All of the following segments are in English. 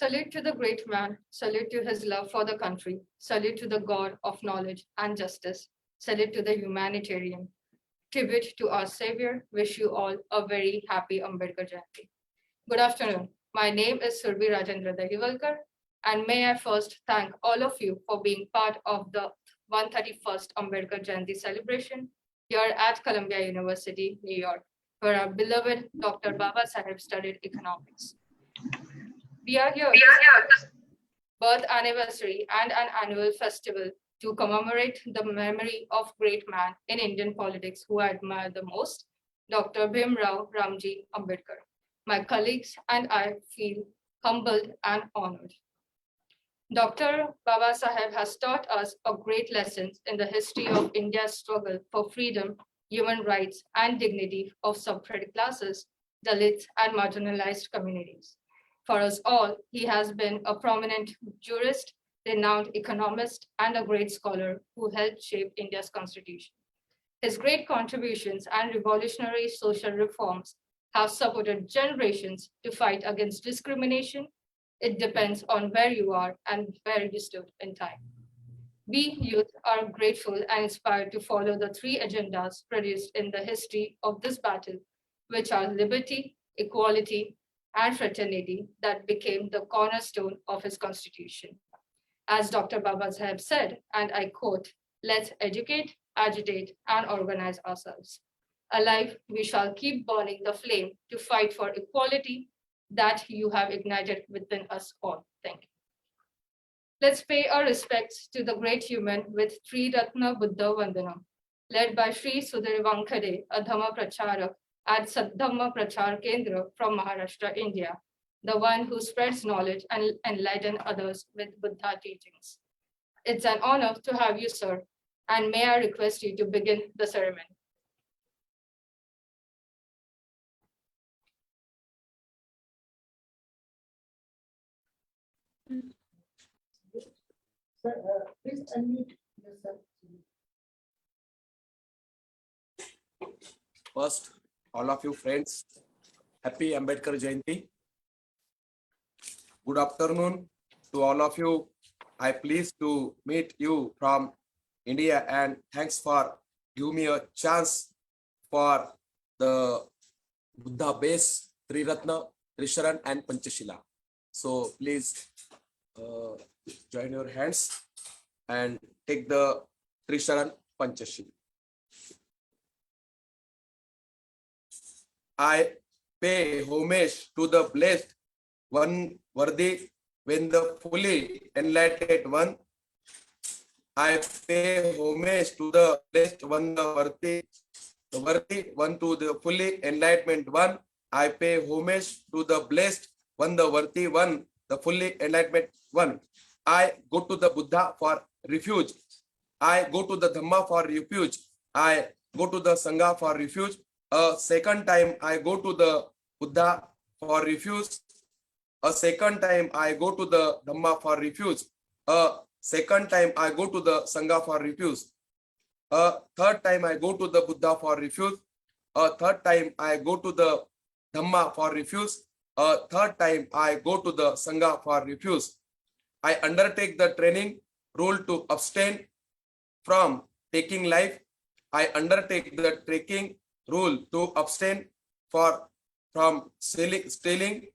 Salute to the great man, salute to his love for the country, salute to the God of knowledge and justice, salute to the humanitarian. Tribute to our Savior. Wish you all a very happy Ambedkar Jayanti. Good afternoon. My name is Surbi Rajendra Dahivalkar, and may I first thank all of you for being part of the 131st Ambedkar Jayanti celebration here at Columbia University, New York, where our beloved Dr. Baba Saheb studied economics. We are here birth anniversary and an annual festival to commemorate the memory of great man in Indian politics who I admire the most, Dr. Bhim Rao Ramji Ambedkar. My colleagues and I feel humbled and honored. Dr. Baba Saheb has taught us a great lessons in the history of India's struggle for freedom, human rights, and dignity of subthread classes, Dalits, and marginalized communities. For us all, he has been a prominent jurist, renowned economist, and a great scholar who helped shape India's constitution. His great contributions and revolutionary social reforms have supported generations to fight against discrimination. It depends on where you are and where you stood in time. We youth are grateful and inspired to follow the three agendas produced in the history of this battle, which are liberty, equality, and fraternity that became the cornerstone of his constitution. As Dr. Baba Saheb said, and I quote, "Let's educate, agitate, and organize ourselves. Alive, we shall keep burning the flame to fight for equality that you have ignited within us all." Thank you. Let's pay our respects to the great human with Tri Ratna Buddha Vandanam, led by Sri Sudhir Vankade, a Dhamma Pracharak at Saddhamma Prachar Kendra from Maharashtra, India, the one who spreads knowledge and enlightens others with Buddha teachings. It's an honor to have you, sir, and may I request you to begin the ceremony. Sir, please unmute yourself. First, all of you friends, happy Ambedkar Jayanti. Good afternoon to all of you. I pleased to meet you from India and thanks for giving me a chance for the Buddha base, Triratna, Trisharan and Panchashila. So please join your hands and take the Trisharan Panchashila. I pay homage to the blessed one worthy when the fully enlightened one. I pay homage to the blessed one, the worthy one to the fully enlightenment one. I pay homage to the blessed one, the worthy one, the fully enlightenment one. I go to the Buddha for refuge. I go to the Dhamma for refuge. I go to the Sangha for refuge. A second time I go to the Buddha for refuge. A second time I go to the Dhamma for refuge. A second time I go to the Sangha for refuge. A third time I go to the Buddha for refuge. A third time I go to the Dhamma for refuge. A third time I go to the Sangha for refuge. I undertake the training rule to abstain from taking life. I undertake the taking rule to abstain from stealing.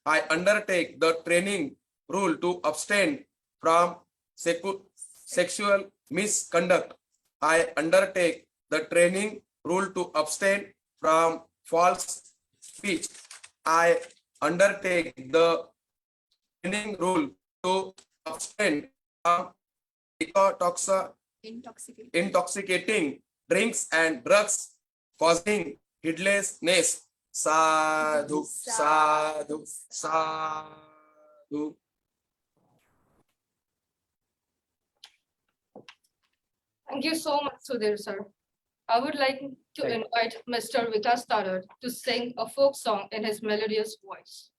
I undertake the training rule to abstain from sexual misconduct. I undertake the training rule to abstain from false speech. I undertake the training rule to abstain from intoxicating drinks and drugs causing heedlessness. Sadhu, sadhu, sadhu. Thank you so much, Sudhir, sir. I would like to invite Mr. Vikas Tarar to sing a folk song in his melodious voice.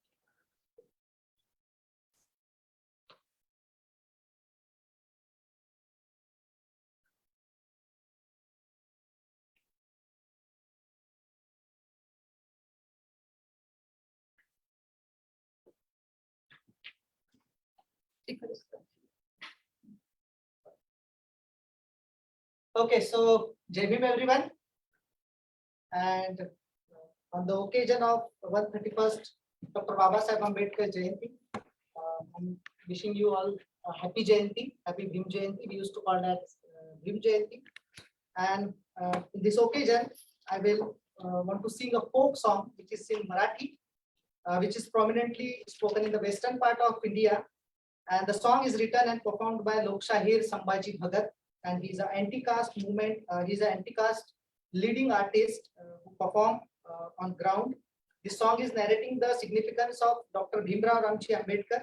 Okay, so Jai Bhim everyone, and on the occasion of 131st Dr. Baba Saheb Ambedkar Jayanti, I'm wishing you all a happy Jayanti, happy Bhim Jayanti. We used to call that Bhim Jayanti. And in this occasion, I will want to sing a folk song which is in Marathi, which is prominently spoken in the western part of India. And the song is written and performed by Lokshahir Sambhaji Bhagat, and he's an anti-caste movement. He's an anti-caste leading artist who perform on ground. This song is narrating the significance of Dr. Bhimrao Ramji Ambedkar,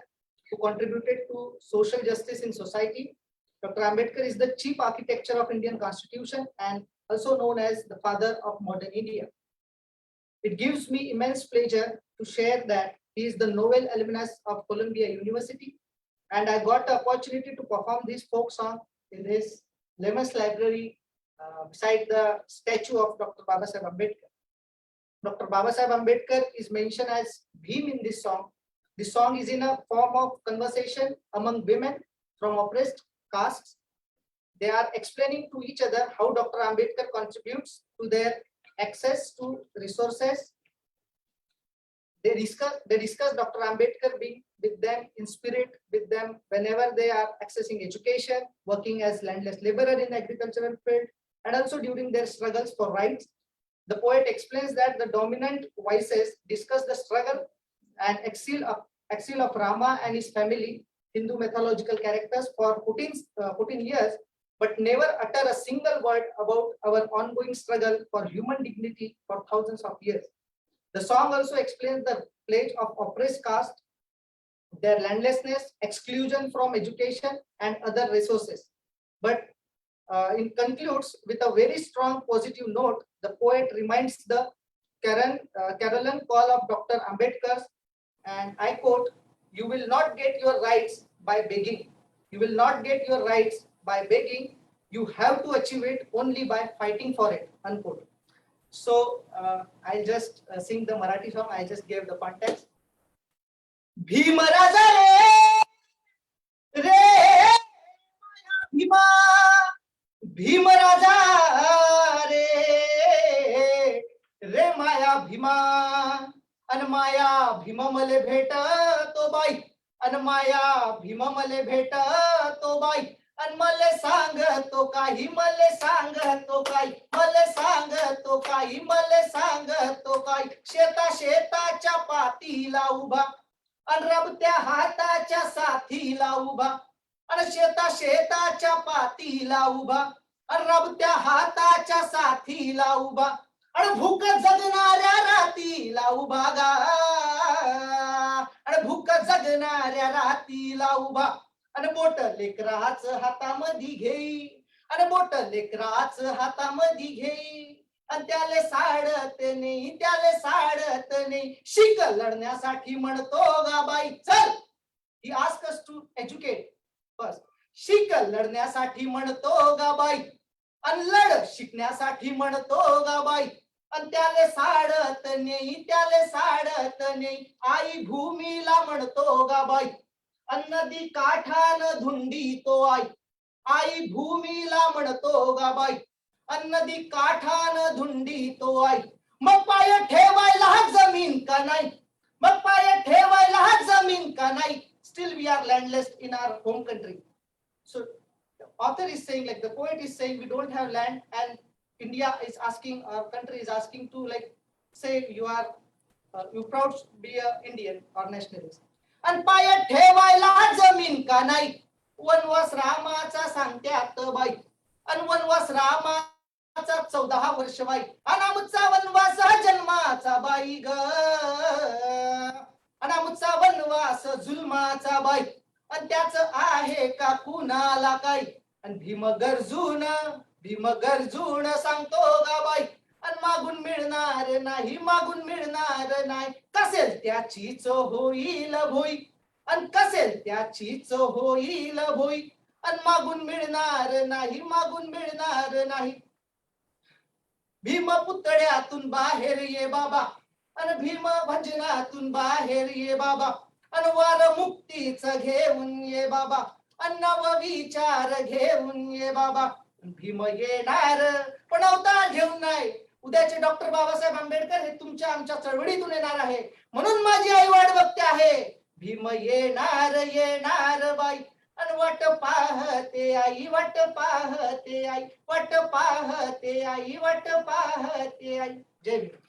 who contributed to social justice in society. Dr. Ambedkar is the chief architecture of Indian Constitution and also known as the father of modern India. It gives me immense pleasure to share that he is the Nobel alumnus of Columbia University, and I got the opportunity to perform this folk song in his Lemons Library beside the statue of Dr. Baba Saheb Ambedkar. Dr. Baba Saheb Ambedkar is mentioned as Bhim in this song. This song is in a form of conversation among women from oppressed castes. They are explaining to each other how Dr. Ambedkar contributes to their access to resources. They discuss Dr. Ambedkar being with them, in spirit with them whenever they are accessing education, working as landless laborer in agricultural field, and also during their struggles for rights. The poet explains that the dominant voices discuss the struggle and exile of Rama and his family, Hindu mythological characters, for 14 years, but never utter a single word about our ongoing struggle for human dignity for thousands of years. The song also explains the plight of oppressed caste, their landlessness, exclusion from education and other resources. But it concludes with a very strong positive note. The poet reminds the Carolan call of Dr. Ambedkar, and I quote, "You will not get your rights by begging. You will not get your rights by begging. You have to achieve it only by fighting for it," unquote. So I'll just sing the Marathi song. I just gave the context. Bhim Raja re Bhima, Bhim Raja re Maya Bhima, an Maya Bhima male bheta to bai, an Maya Bhima male bheta to bai. अन मले सांगतो काही, मले सांगतो काही, मले सांगतो काही, मले सांगतो काही. शेताच्या पातीला उभा अन रबत्या हाताच्या साथीला उभा, अन शेताच्या पातीला उभा अन रबत्या हाताच्या साथीला उभा, अन भूक जगणाऱ्या रातीला उभा गा, अन भूक जगणाऱ्या रातीला उभा. आणि बोट लेकराच हातामध्ये घेई, आणि बोट लेकराच हातामध्ये घेई, आणि त्याले साडत नाही, त्याले साडत नाही. शिक लढण्यासाठी म्हणतो गा बाई, चल. He ask us to educate first. शिक लढण्यासाठी म्हणतो गा बाई, आणि लढ शिकण्यासाठी म्हणतो गा बाई, आणि त्याले साडत नाही, त्याले साडत नाही. आई भूमीला म्हणतो गा बाई, नदी काठान धुंडी तो आई, आई भूमीला म्हणतो गा बाई, नदी काठान धुंडी तो आई. मग पाय ठेवायला जमीन का नाही, मग पाय ठेवायला जमीन का नाही. Still we are landless in our home country. So the author is saying, like the poet is saying, we don't have land, and India is asking, our country is asking to, like, say you are you proud to be a Indian or nationalist. आणि पाय ठेवायला जमीन का नाही. वनवास रामाचा सांगत्यात by, आणि वनवास रामाचा 14 वर्ष बाई, अनामचा वनवास जन्माचा बाई ग, अनामचा वनवास जुलमाचा बाई, आणि त्याच आहे का कुणाला काय. आणि भीम गरजून सांगतो गा बाई, आणि मागून मिळणार नाही, मागून मिळणार नाही. कसेल त्याचीच होईल भोई, आणि कसेल त्याचीच होईल भोई, आणि मागून मिळणार नाही, मागून मिळणार नाही. भीम पुतळ्यातून बाहेर ये बाबा, आणि भीम भजनातून बाहेर ये बाबा, अनवार मुक्तीच घेऊन ये बाबा, नव विचार घेऊन ये बाबा. भीम येणार पण अवतार घेऊन नाही. उद्याचे डॉक्टर बाबासाहेब आंबेडकर हे तुमच्या आमच्या चळवळीतून येणार आहे, म्हणून माझी आई वाट बघते आहे. भीम येणार येणार बाई, अन वाट पाहते आई, वाट पाहते आई, वाट पाहते आई, वाट पाहते आई. जय Bhim.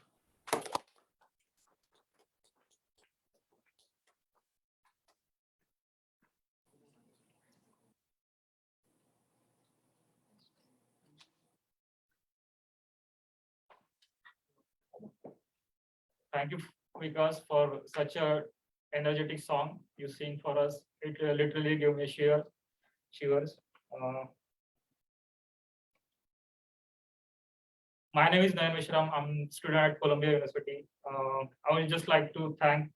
Thank you, Vikas, for such a energetic song you sing for us. It literally gave me shivers. My name is Nayan Mishram. I'm a student at Columbia University. I would just like to thank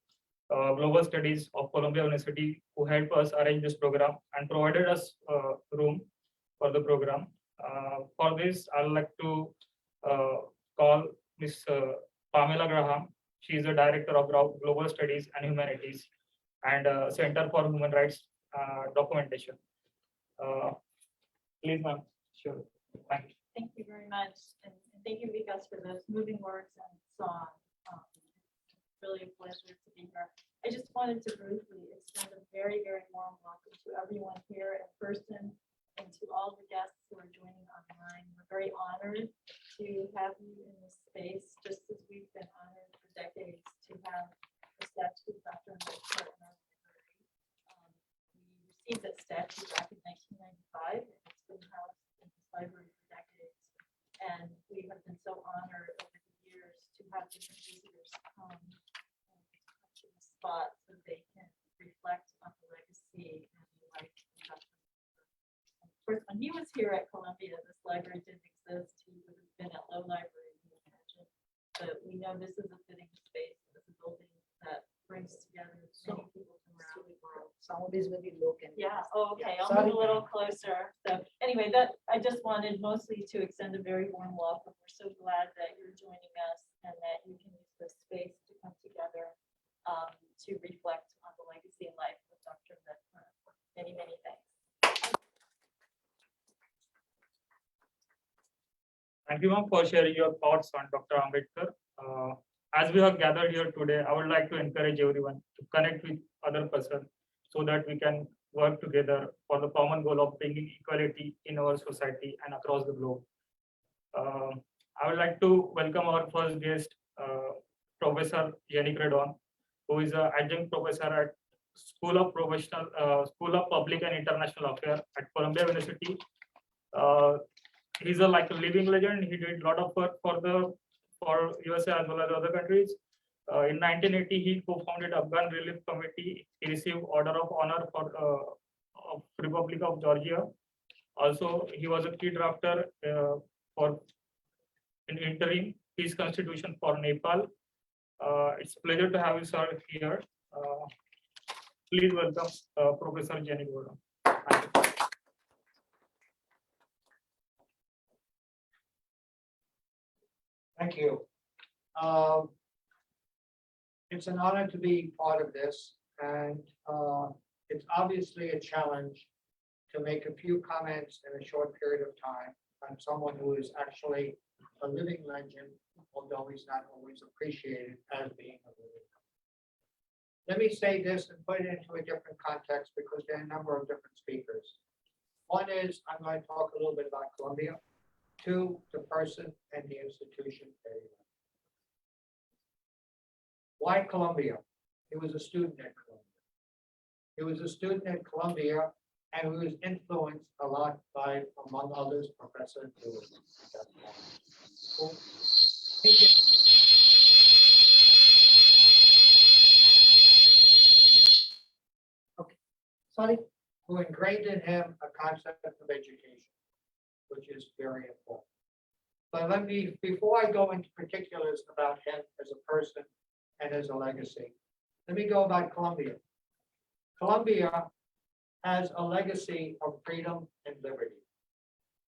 Global Studies of Columbia University who helped us arrange this program and provided us room for the program. For this, I'd like to call Ms. Pamela Graham. She is the Director of Global Studies and Humanities and Center for Human Rights Documentation. Please, ma'am. Sure. Thank you. Thank you very much. And thank you, Vikas, for those moving words and song. Really a pleasure to be here. I just wanted to briefly extend a very, very warm welcome to everyone here in person and to all the guests who are joining online. We're very honored to have you in this space, just as we've been honored for decades to have the statue of Dr. Ambedkar in our library. We received that statue back in 1995, and it's been housed in this library for decades. And we have been so honored over the years to have different visitors come to the spot so they can reflect on the legacy and the life of Dr. Ambedkar. Of course, when he was here at Columbia, this library didn't exist. He would have been at Low Library, you can imagine. But we know this is a fitting space. It's a building that brings together many people from around the world. Some of these will be low. Yeah, oh, okay, I'll Sorry. move a little closer. So anyway, that, I just wanted mostly to extend a very warm welcome. We're so glad that you're joining us and that you can use this space to come together to reflect on the legacy and life of Dr. Ambedkar. Many, many thanks. Thank you, ma'am, for sharing your thoughts on Dr. Ambedkar. As we have gathered here today, I would like to encourage everyone to connect with other persons so that we can work together for the common goal of bringing equality in our society and across the globe. I would like to welcome our first guest, Professor Yannick Radon, who is an adjunct professor at School of Public and International Affairs at Columbia University. He's like a living legend. He did a lot of work for USA as well as other countries. In 1980, he co-founded Afghan Relief Committee. He received Order of Honor for of Republic of Georgia. Also, he was a key drafter for in interim peace constitution for Nepal. It's a pleasure to have you, sir, here. Please welcome Professor Yannick Radon. Thank you. It's an honor to be part of this, and it's obviously a challenge to make a few comments in a short period of time on someone who is actually a living legend, although he's not always appreciated as being a living legend. Let me say this and put it into a different context because there are a number of different speakers. One is I'm going to talk a little bit about Columbia. Two, the person and the institution. Why Columbia? He was a student at Columbia. He was a student at Columbia, and he was influenced a lot by, among others, Professor Lewis. Okay, sorry. Who ingrained in him a concept of education, which is very important. But let me, before I go into particulars about him as a person and as a legacy, let me go about Columbia. Columbia has a legacy of freedom and liberty.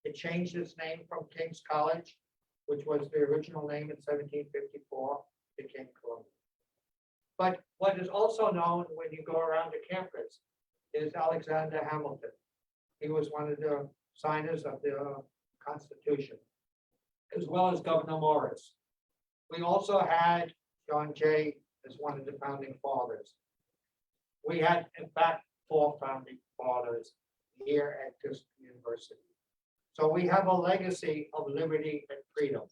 It changed its name from King's College, which was the original name in 1754, became Columbia. But what is also known when you go around the campus is Alexander Hamilton. He was one of the signers of the Constitution, as well as Governor Morris. We also had John Jay as one of the founding fathers. We had, in fact, 4 founding fathers here at this university. So we have a legacy of liberty and freedom.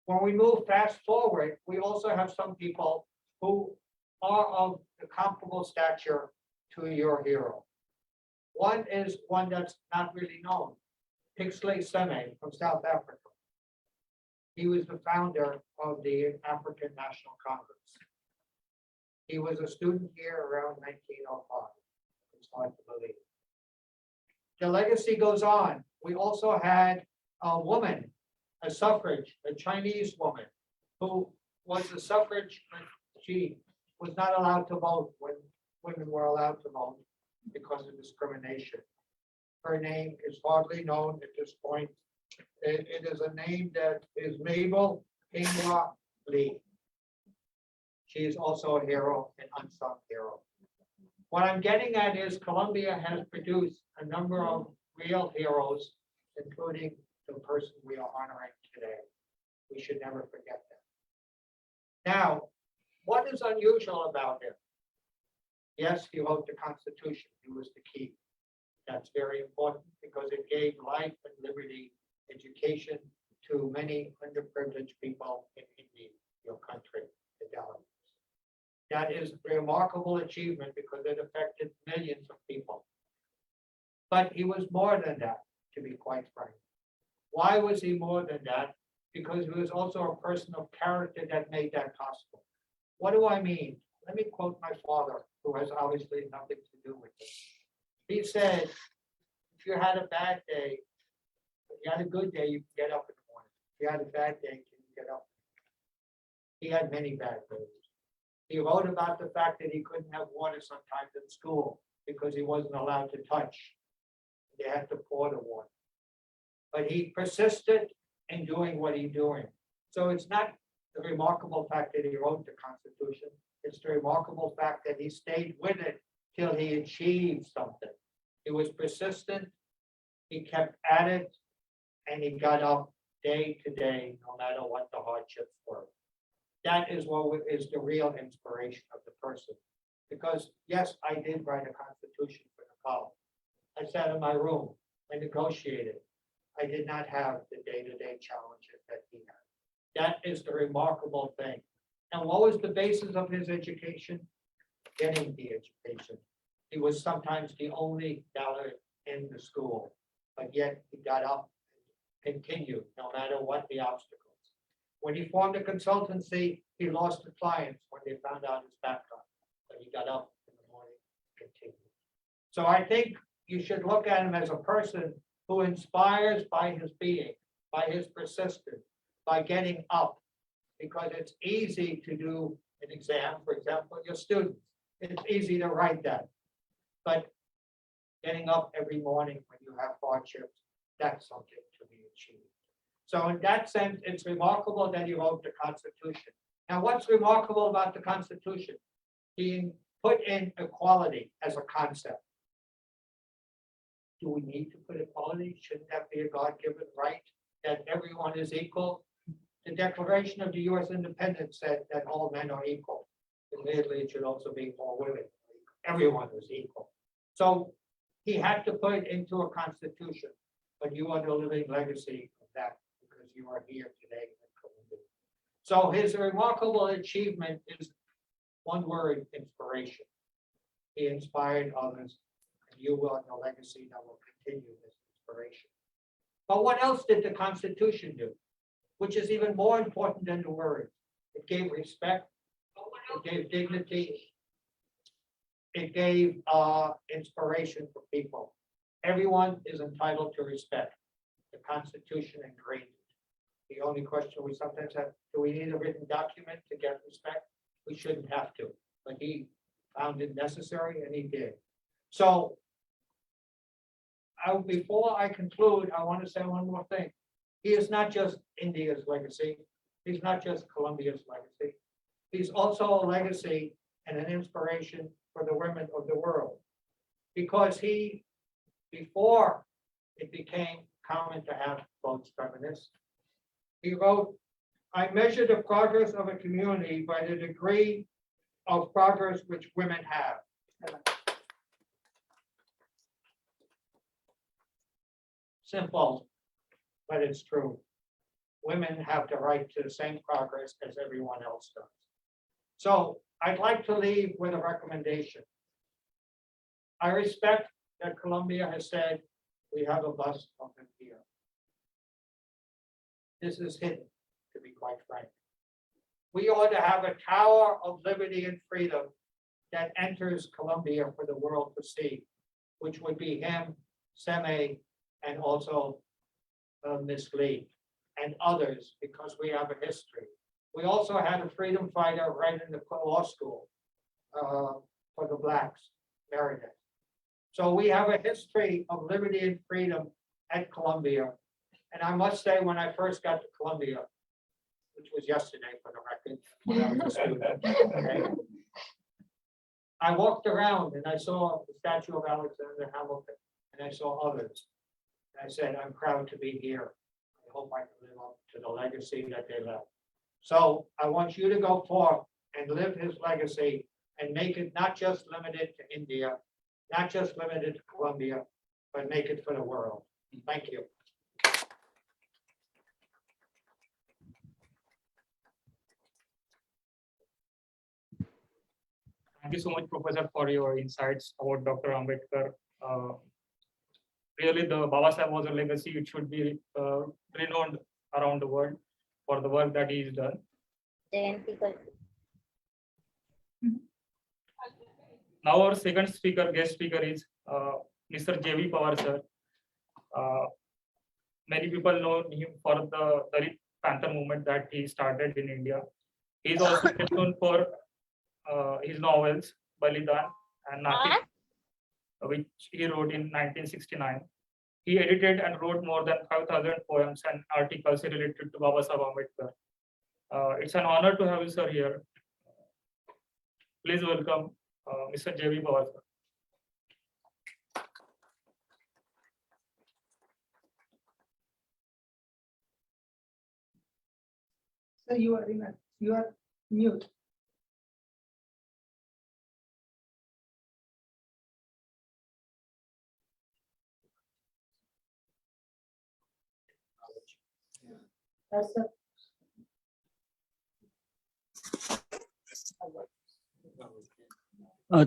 When we move fast forward, we also have some people who are of the comparable stature to your hero. One is one that's not really known, Pixley Seme from South Africa. He was the founder of the African National Congress. He was a student here around 1905. It's hard to believe. The legacy goes on. We also had a woman, a suffrage, a Chinese woman, who was a suffrage, but she was not allowed to vote when women were allowed to vote because of discrimination. Her name is hardly known at this point. It is a name that is Mabel Ingwa Lee. She is also a hero, an unsung hero. What I'm getting at is Columbia has produced a number of real heroes, including the person we are honoring today. We should never forget that. Now, what is unusual about him? Yes, he wrote the Constitution. He was the key. That's very important because it gave life and liberty, education to many underprivileged people in India, your country, the Dalits. That is a remarkable achievement because it affected millions of people. But he was more than that, to be quite frank. Why was he more than that? Because he was also a person of character that made that possible. What do I mean? Let me quote my father, who has obviously nothing to do with this. He said, if you had a bad day, if you had a good day, you can get up in the morning. If you had a bad day, can you get up? He had many bad days. He wrote about the fact that he couldn't have water sometimes in school because he wasn't allowed to touch. They had to pour the water. But he persisted in doing what he's doing. So it's not the remarkable fact that he wrote the Constitution. It's the remarkable fact that he stayed with it till he achieved something. He was persistent, he kept at it, and he got up day to day, no matter what the hardships were. That is what is the real inspiration of the person. Because yes, I did write a Constitution for Nepal. I sat in my room, I negotiated. I did not have the day-to-day challenges that he had. That is the remarkable thing. And what was the basis of his education? Getting the education. He was sometimes the only Dalit in the school, but yet he got up and continued no matter what the obstacles. When he formed a consultancy, he lost the clients when they found out his background, but he got up in the morning and continued. So I think you should look at him as a person who inspires by his being, by his persistence, by getting up, because it's easy to do an exam, for example, your students. It's easy to write that. But getting up every morning when you have hardships, that's something to be achieved. So in that sense, it's remarkable that he wrote the Constitution. Now, what's remarkable about the Constitution? He put in equality as a concept. Do we need to put equality? Shouldn't that be a God-given right that everyone is equal? The Declaration of the U.S. Independence said that all men are equal. Admittedly, it should also be all women. Everyone is equal. So he had to put it into a constitution, but you are the living legacy of that because you are here today in Columbia. So his remarkable achievement is one word: inspiration. He inspired others, and you are the legacy that will continue this inspiration. But what else did the Constitution do? Which is even more important than the words. It gave respect, it gave dignity, it gave inspiration for people. Everyone is entitled to respect. The Constitution ingrained it. The only question we sometimes have, do we need a written document to get respect? We shouldn't have to, but he found it necessary and he did. So before I conclude, I want to say one more thing. He is not just India's legacy. He's not just Columbia's legacy. He's also a legacy and an inspiration for the women of the world. Because he, before it became common to have both feminists, he wrote, I measure the progress of a community by the degree of progress which women have. Simple, but it's true. Women have the right to the same progress as everyone else does. So I'd like to leave with a recommendation. I respect that Columbia has said we have a bust of him here. This is hidden, to be quite frank. We ought to have a tower of liberty and freedom that enters Columbia for the world to see, which would be him, Seme, and also Miss Lee and others, because we have a history. We also had a freedom fighter right in the law school for the blacks, Meredith. So we have a history of liberty and freedom at Columbia. And I must say, when I first got to Columbia, which was yesterday for the record, when I was a student, okay, I walked around and I saw the statue of Alexander Hamilton, and I saw others. And I said, I'm proud to be here. I hope I can live up to the legacy that they left. So I want you to go forth and live his legacy and make it not just limited to India, not just limited to Colombia, but make it for the world. Thank you. Thank you so much, Professor, for your insights about Dr. Ambedkar. Really, the Baba Sahib was a legacy. It should be renowned around the world for the work that he has done. Jayanti. Now our second speaker, guest speaker is Mr. J.V. Pawar, sir. Many people know him for the Dalit Panther movement that he started in India. He is also known for his novels, Balidan and Nati, which he wrote in 1969. He edited and wrote more than 5,000 poems and articles related to Baba Sahib Ambedkar. It's an honor to have you, sir, here. Please welcome Mr. J.V. Pawar, sir. So you are mute.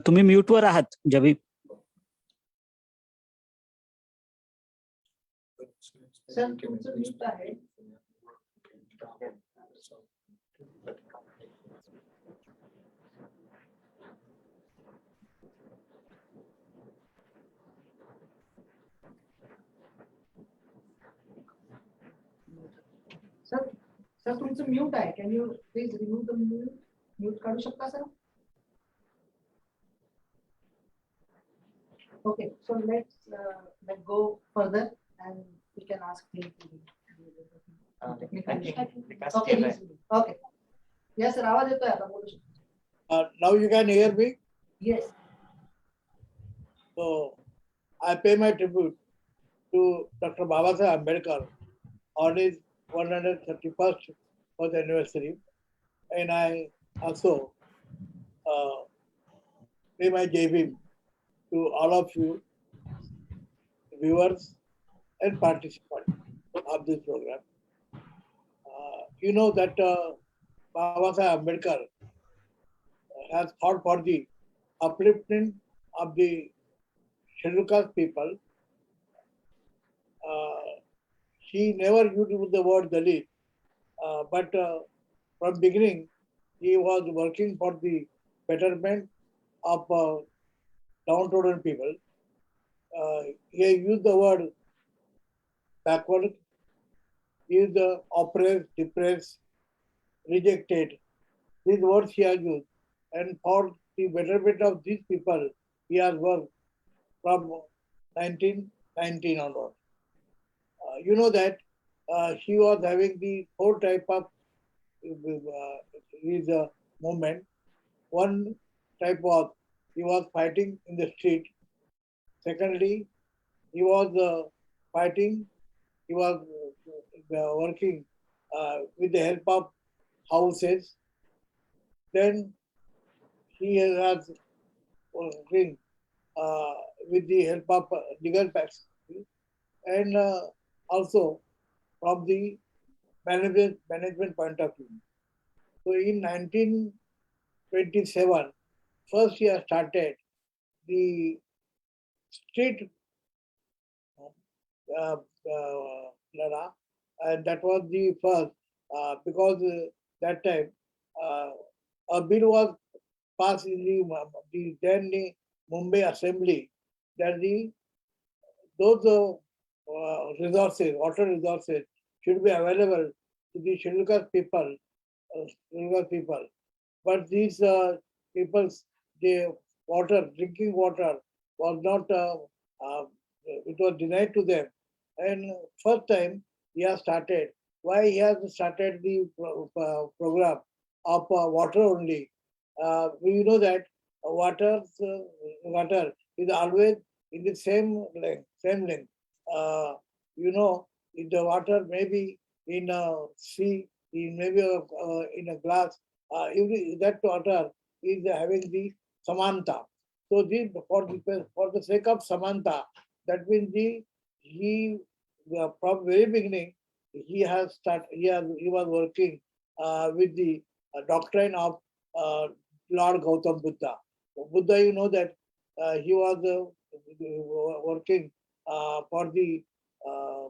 तुम्ही म्यूटवर आहात जवी. Sir तुमचं mute आहे. Sir तुमचं mute आहे. Can you please remove the mute? Mute काढू शकता sir? Okay, so let's go further and we can ask him to okay. Okay. Yes, sir. आवाज येतोय आता, बोलू शकता. Now you can hear me. Yes. So I pay my tribute to Dr. Baba Sahib Ambedkar on his 131st birth anniversary, and I also pay my JV to all of you viewers and participants of this program. You know that Baba Sahib Ambedkar has fought for the upliftment of the scheduled caste people. He never used the word Dalit, but from beginning he was working for the betterment of downtrodden people. He used the word backward, he used the oppressed, depressed, rejected. These words he has used, and for the betterment of these people, he has worked from 1919 onward. You know that he was having the 4 type of his movement. One type was he was fighting in the street. Secondly, he was fighting, he was working with the help of houses. Then he has working with the help of legal packs and also from the management point of view. So in 1927, first he has started the street uh, Lada, and that was the first because that time uh, a bill was passed in the then the Mumbai Assembly that those resources, water resources, should be available to the scheduled caste people, scheduled caste people. But these people's the water, drinking water, was not. It was denied to them. And first time he has started. Why he has started the program of water only? We know that water is always in the same length, same length. Uh, if the water may be in a sea, in maybe in a glass, that water is having the samanta. So for the sake of samanta, that means from very beginning he was working with the doctrine of Lord Gautam Buddha. Buddha, you know that he was working for the uh,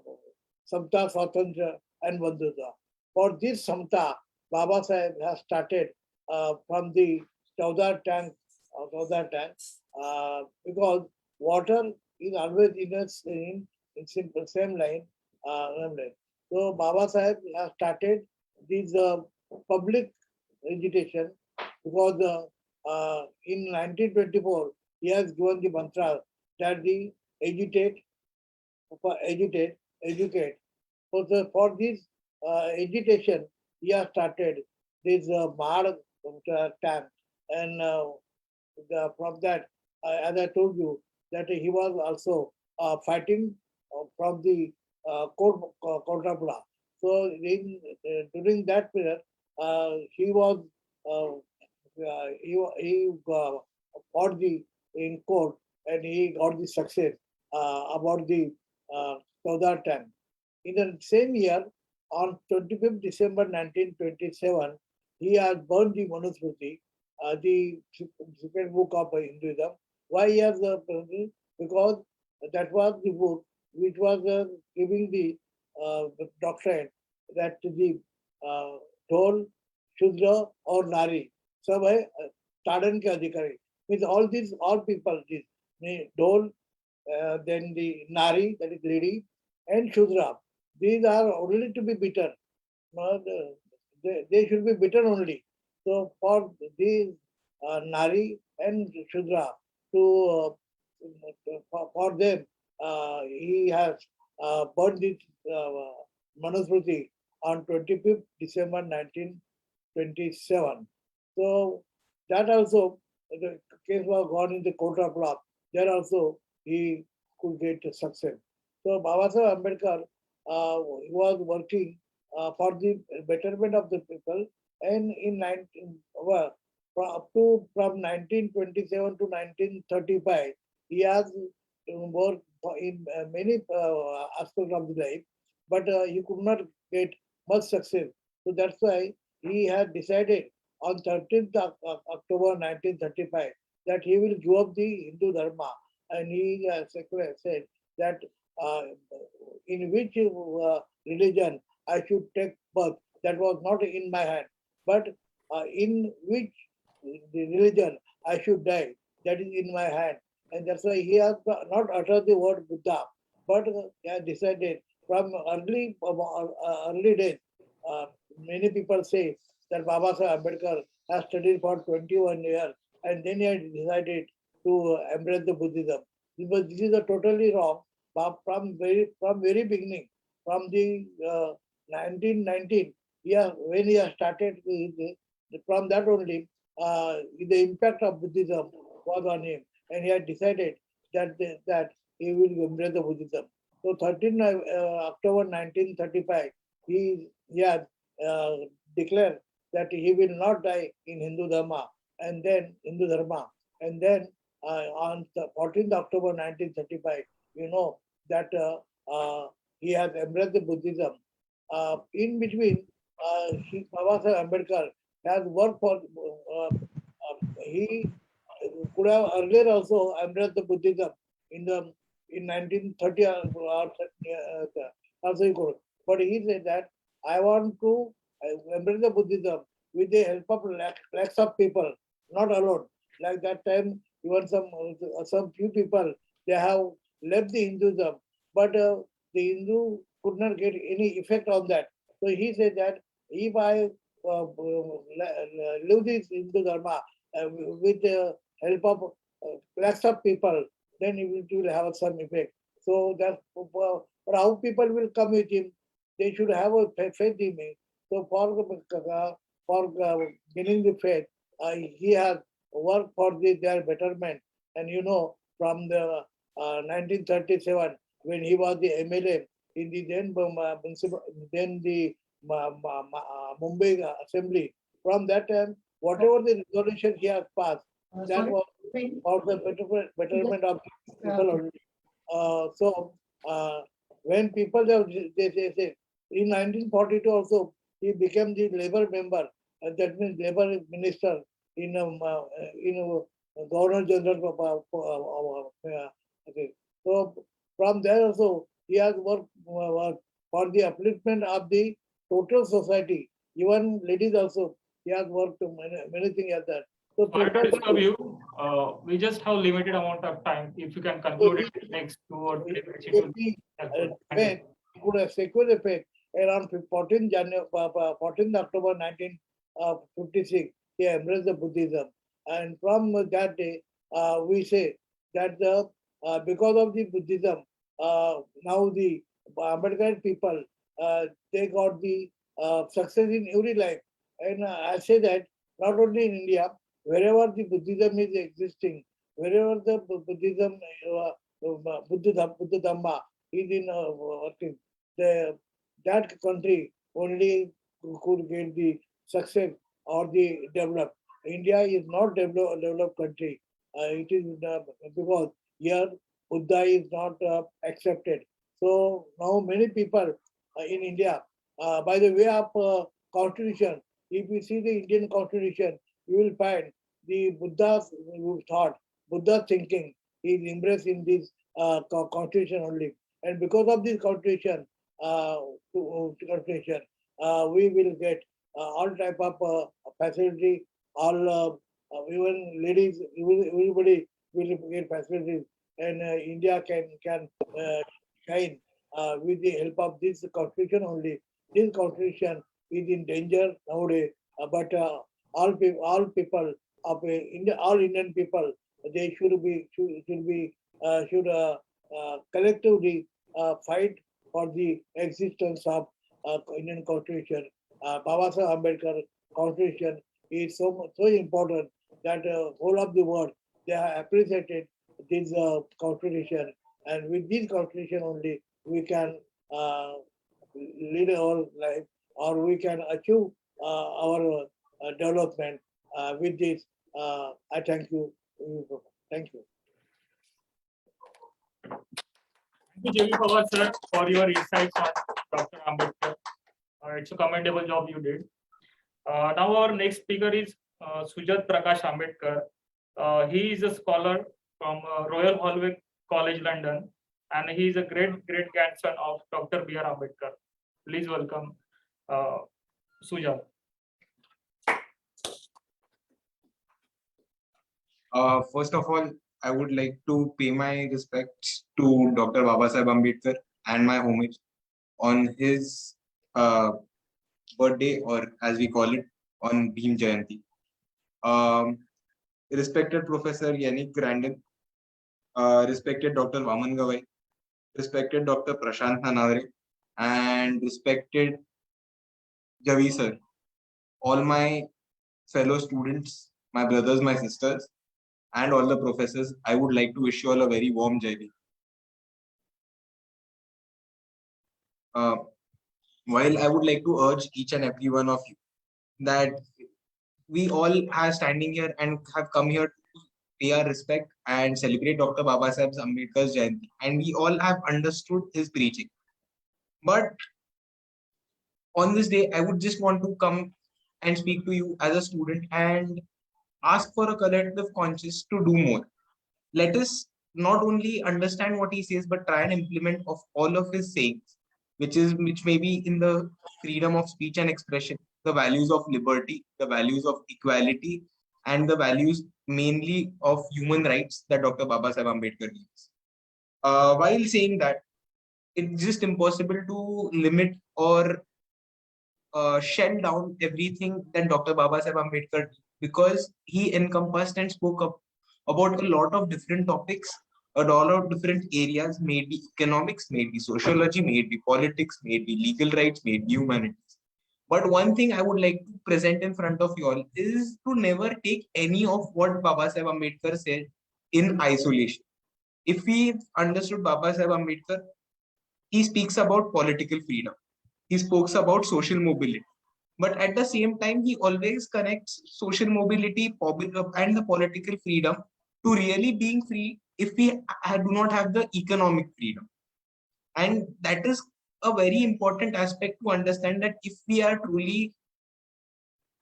Samta, Swatantra and Bandhuta. For this Samta, Baba Sahib has started from the Chowdar tank because water is always in simple same line. Line. So Baba Sahib has started this public agitation because in 1924 he has given the mantra that the agitate, educate. For this agitation, he has started this Mar tank, and from that, as I told you, that he was also fighting from the Kotrapura. So during that period, he was he fought in court and he got the success about the Saudar tank. In the same year, on 25th December 1927, he has burned the Manusmriti, the secret book of Hinduism. Why he has burned it? Because that was the book which was giving the doctrine that the ढोल शूद्र और नारी सब है ताड़न के अधिकारी means all people this ढोल then the nari that is lady and shudra these are only to be beaten. They should be beaten only. So for these nari and shudra to for them he has burned this Manusmriti on 25th December 1927. So that also the case was gone in the court of law. There also he could get success. So Baba Sahib Ambedkar was working for the betterment of the people, and in 19 up to from 1927 to 1935, he has worked in many aspects of the life, but he could not get much success. So that's why he had decided on 13th October 1935 that he will give up the Hindu Dharma, and he said that uh, in which religion I should take birth, that was not in my hand, but in which the religion I should die, that is in my hand. And that's why he has not uttered the word Buddha, but he has decided from early days. Uh, Many people say that Baba Sahib Ambedkar has studied for 21 years and then he had decided to embrace the Buddhism. This is a totally wrong. But from very beginning, from the 1919, when he has started from that only, the impact of Buddhism was on him, and he had decided that he will embrace the Buddhism. So 13 October 1935, he had declared that he will not die in Hindu Dharma, and then on the 14th October 1935, you know that he has embraced the Buddhism. In between, Baba Sahib Ambedkar has worked for, he could have earlier also embraced the Buddhism in 1930 also he could. But he said that I want to embrace the Buddhism with the help of lakhs of people, not alone. Like that time, even some few people they have left the Hinduism, but the Hindu could not get any effect on that. So he said that if I live this Hindu Dharma with the help of lakhs of people, then it will have some effect. So that, but how people will come with him? They should have a faith in him. So for gaining the faith, he has worked for their betterment. And you know, from the 1937, when he was the MLA in the then the Mumbai Assembly, from that time, whatever the resolution he has passed, that was for the betterment of people only. So when people they say in 1942 also he became the labor member, that means labor minister in Governor General. Okay. So from there also he has worked for the upliftment of the total society. Even ladies also he has worked many things like that. So Sorry to people, disturb you. We just have limited amount of time. If you can conclude it in next 2 or 3 minutes, it will be helpful. Thank you. he could have secured the faith around 14 October 1956. He embraced the Buddhism, and from that day, we say that because of the Buddhism, now the Ambedkar people they got the success in every life, and I say that not only in India, wherever the Buddhism is existing, wherever the Buddhism, Buddha Dhamma is in working, that country only could get the success or the develop. India is not developed country. It is because here Buddha is not accepted. So now many people in India, by the way of constitution, if you see the Indian constitution, you will find the Buddha's thought, Buddha's thinking is embraced in this constitution only. And because of this constitution, we will get all type of facility, all even ladies, everybody will get facilities, and India can shine with the help of this constitution only. This constitution is in danger nowadays, but all people of India, all Indian people, they should collectively fight for the existence of Indian constitution. Baba Sahib Ambedkar constitution is so important that whole of the world they have appreciated this constitution, and with this constitution only we can lead our life, or we can achieve our development. With this, I thank you. Thank you. Thank you, Pawar sir, for your insights on Dr. Ambedkar. It's a commendable job you did. Now our next speaker is Sujat Prakash Ambedkar. He is a scholar from Royal Holloway College, London, and he is a great grandson of Dr. B.R. Ambedkar. Please welcome Sujat. First of all, I would like to pay my respects to Dr. Baba Sahib Ambedkar and my homage on his birthday, or as we call it, on Bhim Jayanti. Respected Professor Yannick, respected Dr. Vaman Gawai, respected Dr. Prashan Arnaud, and respected Javi sir, all my fellow students, my brothers, my sisters, and all the professors, I would like to wish you all a very warm Jai Bhim. Uh, while I would like to urge each and every one of you that we all are standing here and have come here to pay our respect and celebrate Dr. Baba Saheb Ambedkar's Jayanti, and we all have understood his preaching. But on this day, I would just want to come and speak to you as a student and ask for a collective conscience to do more. Let us not only understand what he says, but try and implement of all of his sayings, which may be in the freedom of speech and expression, the values of liberty, the values of equality, and the values mainly of human rights that Dr. Baba Saheb Ambedkar gives. While saying that, it's just impossible to limit or shell down everything that Dr. Baba Saheb Ambedkar did, because he encompassed and spoke up about a lot of different topics, a lot of different areas, maybe economics, maybe sociology, maybe politics, maybe legal rights, maybe humanities. But one thing I would like to present in front of you all is to never take any of what Baba Saheb Ambedkar said in isolation. If we understood Baba Saheb Ambedkar, he speaks about political freedom. He speaks about social mobility. But at the same time, he always connects social mobility and the political freedom to really being free if we do not have the economic freedom. And that is a very important aspect to understand, that if we are truly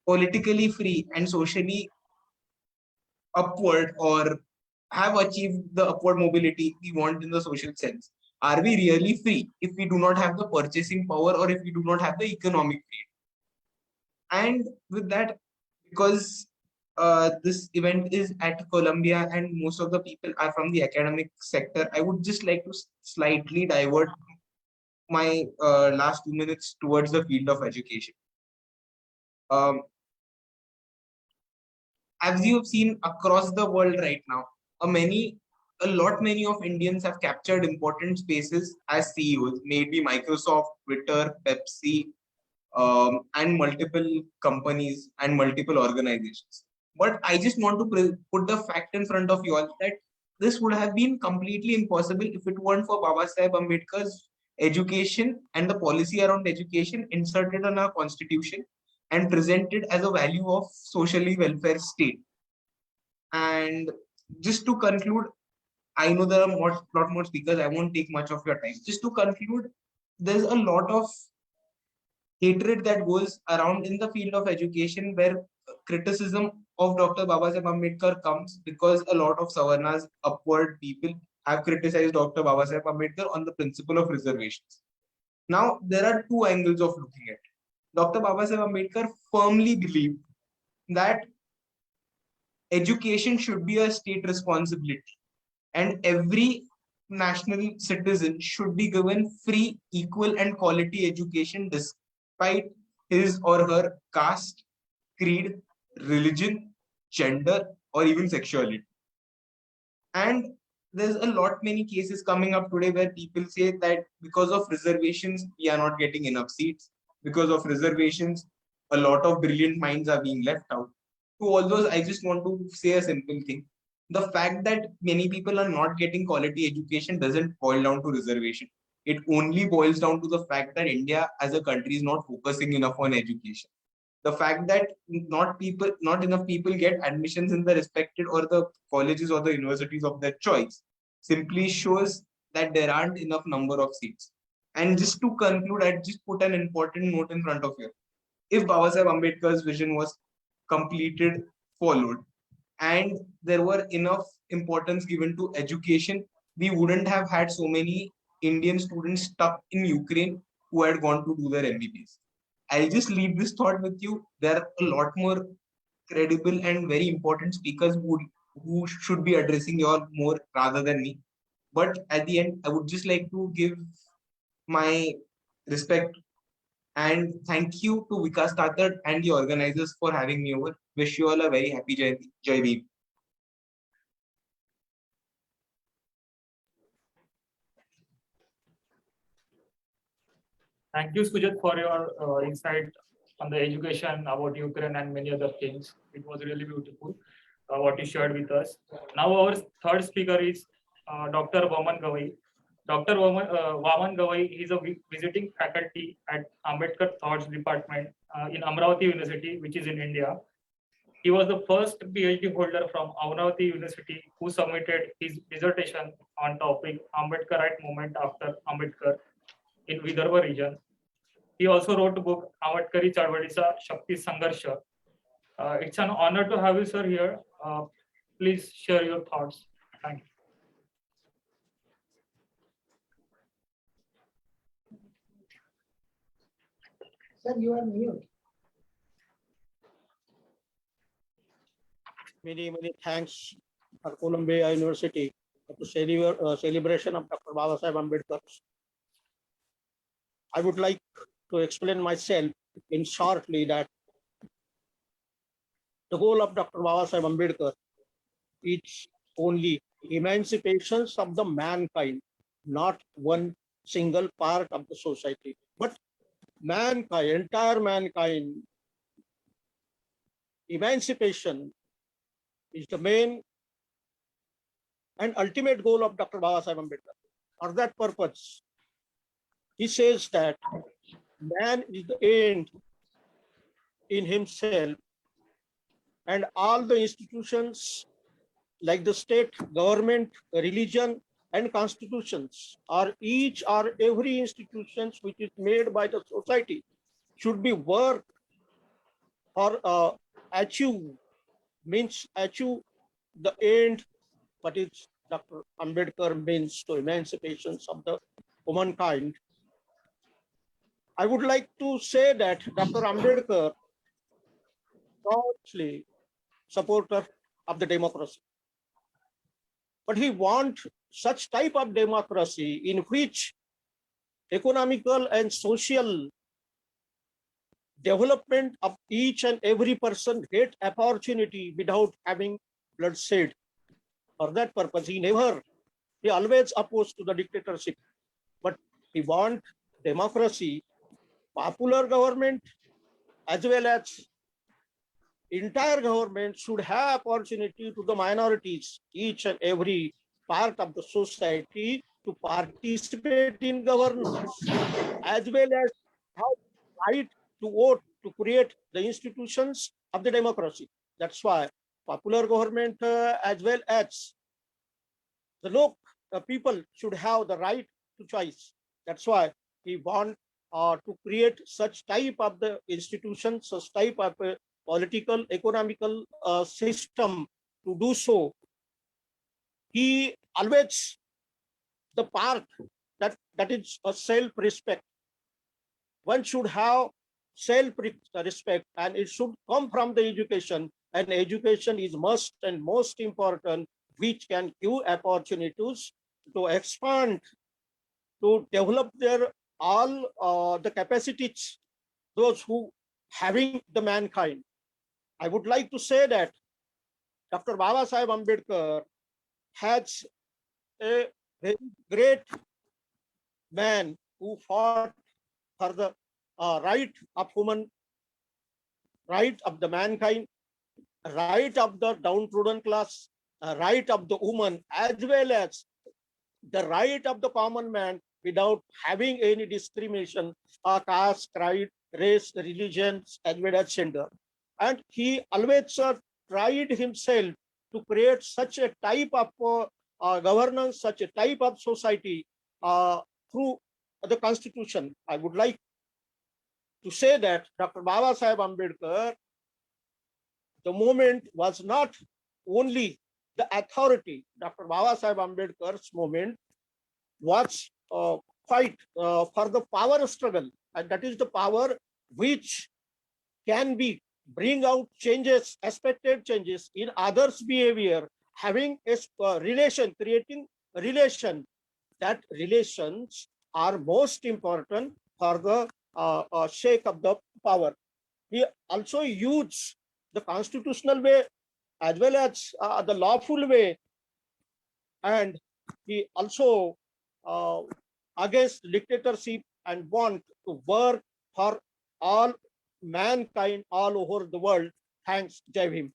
politically free and socially upward, or have achieved the upward mobility we want in the social sense, are we really free if we do not have the purchasing power or if we do not have the economic freedom? And with that, because this event is at Columbia and most of the people are from the academic sector, I would just like to slightly divert my last 2 minutes towards the field of education. Um, as you have seen across the world right now, many of Indians have captured important spaces as CEOs, maybe Microsoft, Twitter, Pepsi, and multiple companies and multiple organizations. But I just want to put the fact in front of you all that this would have been completely impossible if it weren't for Baba Saheb Ambedkar's education and the policy around education inserted in our constitution and presented as a value of socially welfare state. And just to conclude, I know there are lot more speakers. I won't take much of your time. Just to conclude, there's a lot of hatred that goes around in the field of education, where criticism of Dr. Baba Saheb Ambedkar comes because a lot of Savarnas, upward people, have criticized Dr. Baba Saheb Ambedkar on the principle of reservations. Now, there are two angles of looking at it. Dr. Baba Saheb Ambedkar firmly believed that education should be a state responsibility, and every national citizen should be given free, equal, and quality education despite his or her caste, creed, religion, gender, or even sexuality. And there's a lot many cases coming up today where people say that because of reservations, we are not getting enough seats. Because of reservations, a lot of brilliant minds are being left out. To all those, I just want to say a simple thing. The fact that many people are not getting quality education doesn't boil down to reservation. It only boils down to the fact that India as a country is not focusing enough on education. The fact that not enough people get admissions in the respected or the colleges or the universities of their choice simply shows that there aren't enough number of seats. And just to conclude, I just put an important note in front of you. If Baba Saheb Ambedkar's vision was completed, followed, and there were enough importance given to education, we wouldn't have had so many Indian students stuck in Ukraine who had gone to do their MBBS. I'll just leave this thought with you. There are a lot more credible and very important speakers who should be addressing you all more rather than me. But at the end, I would just like to give my respect and thank you to Vikas Tatar and the organizers for having me over. Wish you all a very happy Jayanti. Jai Bhim. Thank you, Sujat, for your insight on the education, about Ukraine and many other things. It was really beautiful what he shared with us. Now our third speaker is Dr. Vaman Gawai. Dr. Vaman Gawai is a visiting faculty at Ambedkar Thoughts Department in Amravati University, which is in India. He was the first PhD holder from Amravati University who submitted his dissertation on topic Ambedkarite movement after Ambedkar in Vidarbha region. He also wrote a book Ambedkari Chळवळीचा Shakti Sangharsha. It's an honor to have you, sir, here. Please share your thoughts. Thank you. Sir, you are mute. Many thanks for Columbia University to celebration of Dr. Baba Sahib Ambedkar. I would like to explain myself in shortly that the goal of Dr. Baba Sahib Ambedkar is only emancipation of the mankind, not one single part of the society, but mankind, entire mankind. Emancipation is the main and ultimate goal of Dr. Baba Sahib Ambedkar. For that purpose, he says that man is the end in himself, and all the institutions like the state, government, religion, and constitutions, or each or every institutions which is made by the society should be work or achieve the end, what is Dr. Ambedkar means to emancipation of the humankind. I would like to say that Dr. Ambedkar staunchly supporter of the democracy, but he wants such type of democracy in which economical and social development of each and every person get opportunity without having bloodshed. For that purpose, he always opposed to the dictatorship, but he want democracy, popular government, as well as entire government should have opportunity to the minorities, each and every part of the society to participate in governance, as well as have right to vote to create the institutions of the democracy. That's why popular government as well as the people should have the right to choice. That's why he want to create such type of the institutions, such type of political, economical system. To do so, he always the part that is a self-respect. One should have self-respect, and it should come from the education. And education is must and most important, which can give opportunities to expand, to develop their all the capacities, those who having the mankind. I would like to say that Dr. Baba Sahib Ambedkar has a very great man who fought for the right of human, right of the mankind, right of the downtrodden class, right of the woman, as well as the right of the common man without having any discrimination, caste, creed, race, religion, as well as gender. And he always tried himself to create such a type of governance, such a type of society through the constitution. I would like to say that Dr. Baba Sahib Ambedkar, the movement was not only the authority. Dr. Baba Sahib Ambedkar's movement was fight for the power struggle, and that is the power which can be bring out changes, expected changes in others' behavior, having a relation, creating a relation. That relations are most important for the sake of the power. He also used the constitutional way as well as the lawful way, and he also against dictatorship and want to work for all mankind all over the world. Thanks, Jai Bhim.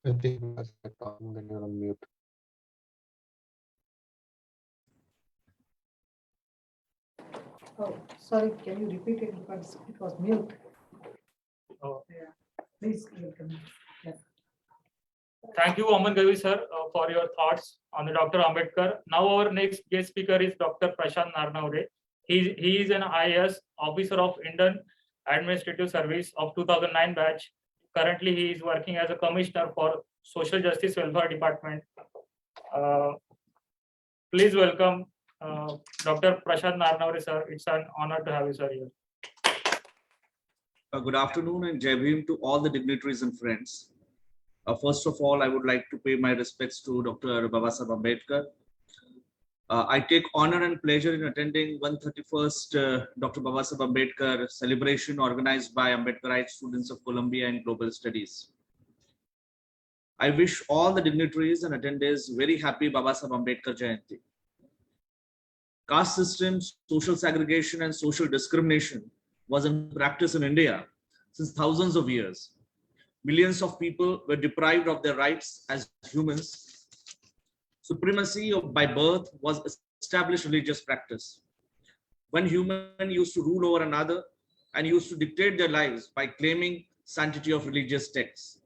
I think as you're talking, then you're on mute. Oh, sorry, can you repeat it because it was mute? Oh. Yeah, please. You can- yeah. Thank you, Aman Gavi sir, for your thoughts on the Dr. Ambedkar. Now our next guest speaker is Dr. Prashan Arnaud. He is an IAS officer of Indian Administrative Service of 2009 batch. Currently, he is working as a commissioner for Social Justice Welfare Department. Please welcome Dr. Prashan Arnaud sir. It's an honor to have you sir here. Good afternoon and Jai Bhim to all the dignitaries and friends. First of all, I would like to pay my respects to Dr. Babasaheb Ambedkar. I take honor and pleasure in attending 131st Dr. Babasaheb Ambedkar celebration organized by Ambedkarite students of Columbia and Global Studies. I wish all the dignitaries and attendees very happy Babasaheb Ambedkar Jayanti. Caste systems, social segregation and social discrimination was in practice in India since thousands of years. Millions of people were deprived of their rights as humans. Supremacy by birth was established religious practice. One human used to rule over another and used to dictate their lives by claiming sanctity of religious texts.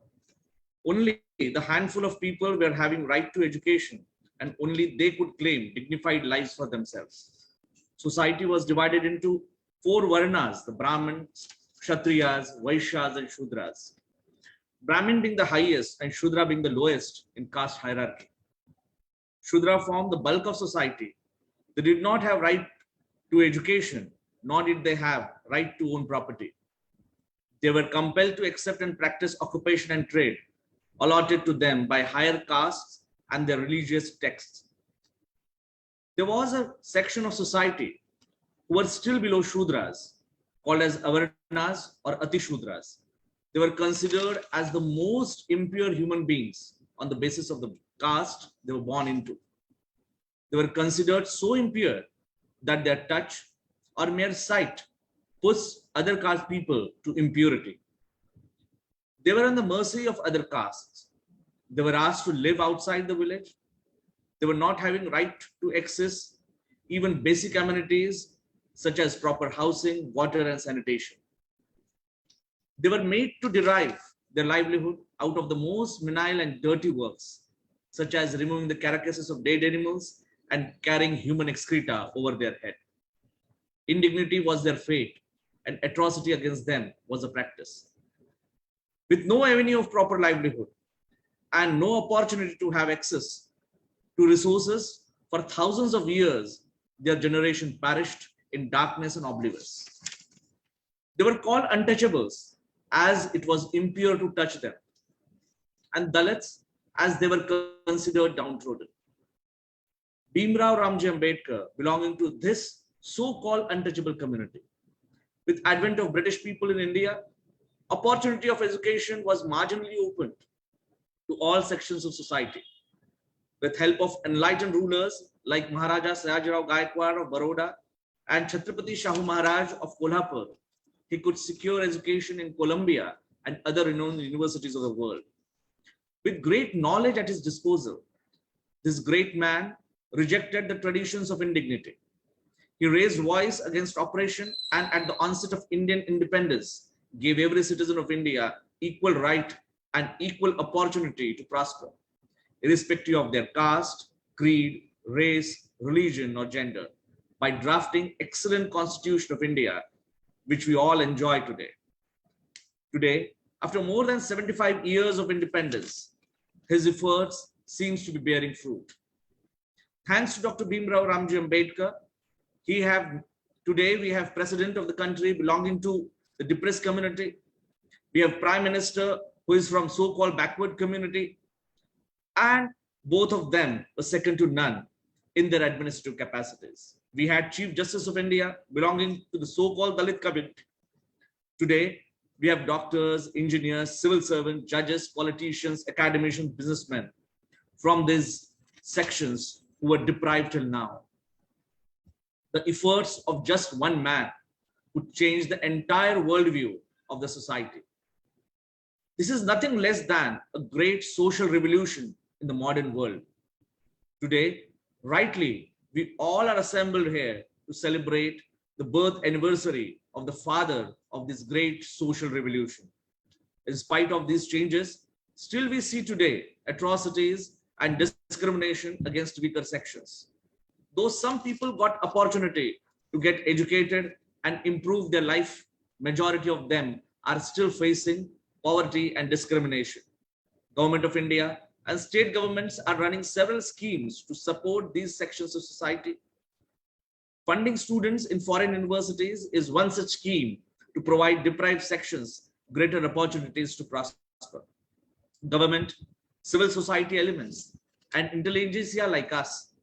Only the handful of people were having right to education and only they could claim dignified lives for themselves. Society was divided into 4 varnas, the Brahmins, Kshatriyas, Vaishyas and Shudras. Brahmin being the highest and Shudra being the lowest in caste hierarchy. Shudra formed the bulk of society. They did not have right to education, nor did they have right to own property. They were compelled to accept and practice occupation and trade allotted to them by higher castes and their religious texts. There was a section of society who were still below Shudras, called as Avarnas or Atishudras. They were considered as the most impure human beings on the basis of the caste they were born into. They were considered so impure that their touch or mere sight puts other caste people to impurity. They were on the mercy of other castes. They were asked to live outside the village. They were not having right to access even basic amenities such as proper housing, water and sanitation. They were made to derive their livelihood out of the most menial and dirty works, such as removing the carcasses of dead animals and carrying human excreta over their head. Indignity was their fate, and atrocity against them was a practice. With no avenue of proper livelihood and no opportunity to have access to resources, for thousands of years, their generation perished in darkness and oblivious. They were called untouchables, as it was impure to touch them, and Dalits, as they were considered downtrodden. Bhimrao Ramji Ambedkar, belonging to this so-called untouchable community. With advent of British people in India, opportunity of education was marginally opened to all sections of society. With help of enlightened rulers like Maharaja Sayajirao Gaikwad of Baroda and Chhatrapati Shahu Maharaj of Kolhapur, he could secure education in Columbia and other renowned universities of the world. With great knowledge at his disposal, this great man rejected the traditions of indignity. He raised voice against oppression and at the onset of Indian independence, gave every citizen of India equal right and equal opportunity to prosper, irrespective of their caste, creed, race, religion, or gender, by drafting excellent Constitution of India, which we all enjoy today. Today, after more than 75 years of independence, his efforts seems to be bearing fruit. Thanks to Dr. Bhim Ramji Ambedkar, today we have president of the country belonging to the depressed community. We have prime minister who is from so-called backward community, and both of them were second to none in their administrative capacities. We had Chief Justice of India belonging to the so-called Dalit community. Today, we have doctors, engineers, civil servants, judges, politicians, academicians, businessmen from these sections who were deprived till now. The efforts of just one man would change the entire worldview of the society. This is nothing less than a great social revolution in the modern world. Today, rightly, we all are assembled here to celebrate the birth anniversary of the father of this great social revolution. In spite of these changes, still we see today atrocities and discrimination against weaker sections. Though some people got opportunity to get educated and improve their life, majority of them are still facing poverty and discrimination. Government of India and state governments are running several schemes to support these sections of society. Funding students in foreign universities is one such scheme to provide deprived sections greater opportunities to prosper. Government, civil society elements, and intelligentsia like us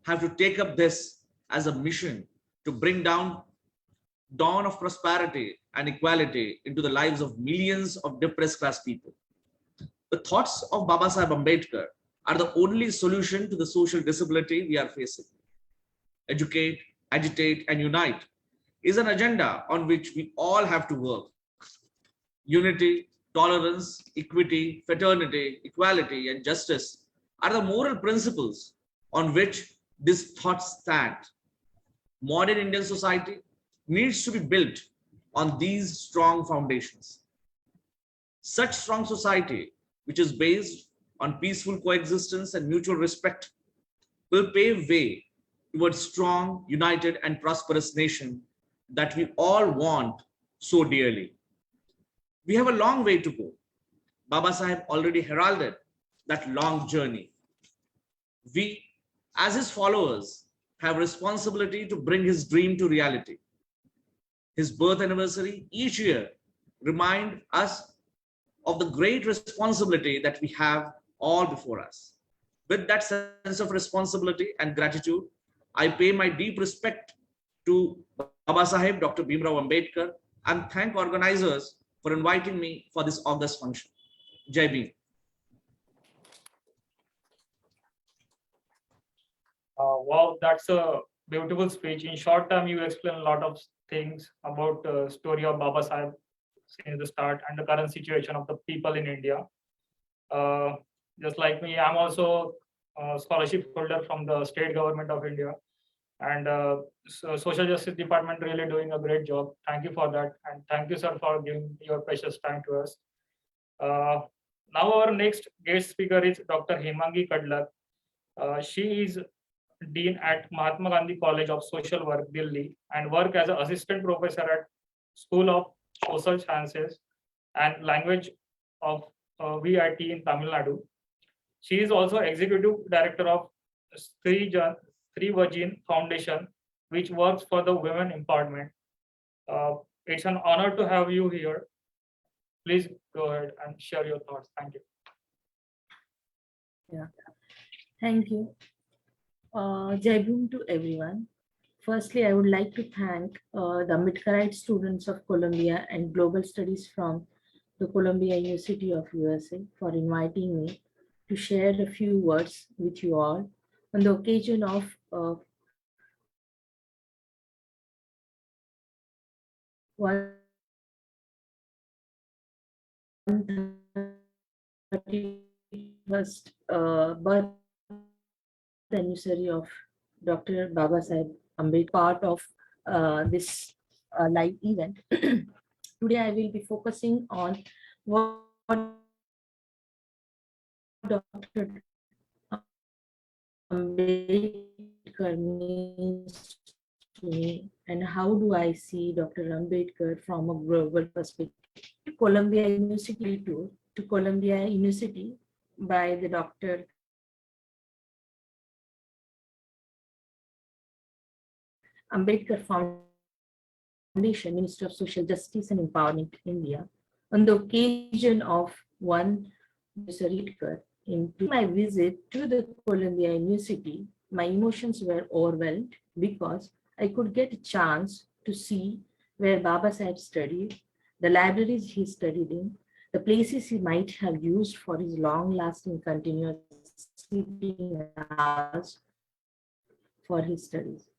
have to take up this as a mission to bring dawn of prosperity and equality into the lives of millions of depressed class people. The thoughts of Baba Sahib Ambedkar are the only solution to the social disability we are facing. Educate, agitate, and unite is an agenda on which we all have to work. Unity, tolerance, equity, fraternity, equality, and justice are the moral principles on which these thoughts stand. Modern Indian society needs to be built on these strong foundations. Such strong society, which is based on peaceful coexistence and mutual respect, will pave way towards strong, united, and prosperous nation that we all want so dearly. We have a long way to go. Baba Sahib already heralded that long journey. We, as his followers, have responsibility to bring his dream to reality. His birth anniversary each year remind us of the great responsibility that we have all before us. With that sense of responsibility and gratitude, I pay my deep respect to Baba Sahib Dr. Bhimrao Ambedkar and thank organizers for inviting me for this august function. Jai Bhim. Wow, that's a beautiful speech. In short time, you explain a lot of things about the story of Baba Sahib since the start and the current situation of the people in India. Just like me, I'm also a scholarship holder from the state government of India, and social justice department really doing a great job. Thank you for that, and thank you, sir, for giving your precious time to us. Now our next guest speaker is Dr. Himanki Kadlak. She is Dean at Mahatma Gandhi College of Social Work, Delhi, and work as an assistant professor at School of Social Sciences and Language of VIT in Tamil Nadu. She is also executive director of Sri Vajin Foundation, which works for the women empowerment. It's an honor to have you here. Please go ahead and share your thoughts. Thank you. Yeah, thank you. Jai Bhim to everyone. Firstly, I would like to thank the Ambedkarite students of Columbia and Global Studies from the Columbia University of USA for inviting me to share a few words with you all on the occasion of 131st birth anniversary of Dr. Baba Sahib Ambedkar, part of this live event. Today I will be focusing on what Dr. Ambedkar means to me and how do I see Dr. Ambedkar from a global perspective. Columbia University tour to Columbia University by the Dr. Ambedkar Foundation, Minister of Social Justice and Empowerment, India, on the occasion of one Ambedkar. In my visit to the Columbia University, my emotions were overwhelmed because I could get a chance to see where Baba Sahib studied, the libraries he studied in, the places he might have used for his long-lasting continuous sleeping hours for his studies.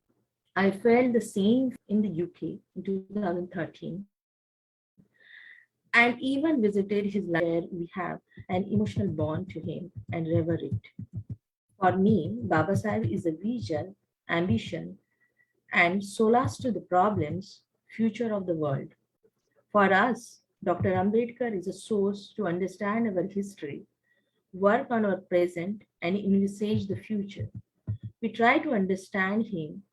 I felt the same in the UK in 2013 and even visited his library where we have an emotional bond to him and revere it. For me, Baba Sahib is a vision, ambition, and solace to the problems, future of the world. For us, Dr. Ambedkar is a source to understand our history, work on our present, and envisage the future. We try to understand him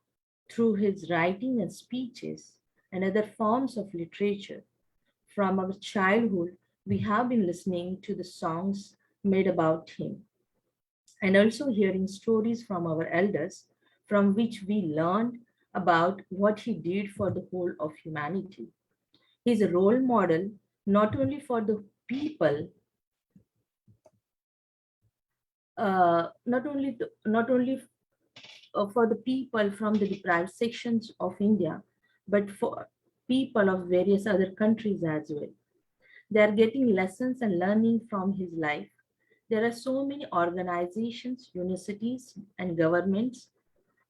through his writing and speeches and other forms of literature. From our childhood, we have been listening to the songs made about him and also hearing stories from our elders from which we learned about what he did for the whole of humanity. He is a role model not only for the people, not only for the people from the deprived sections of India, but for people of various other countries as well. They are getting lessons and learning from his life. There are so many organizations, universities, and governments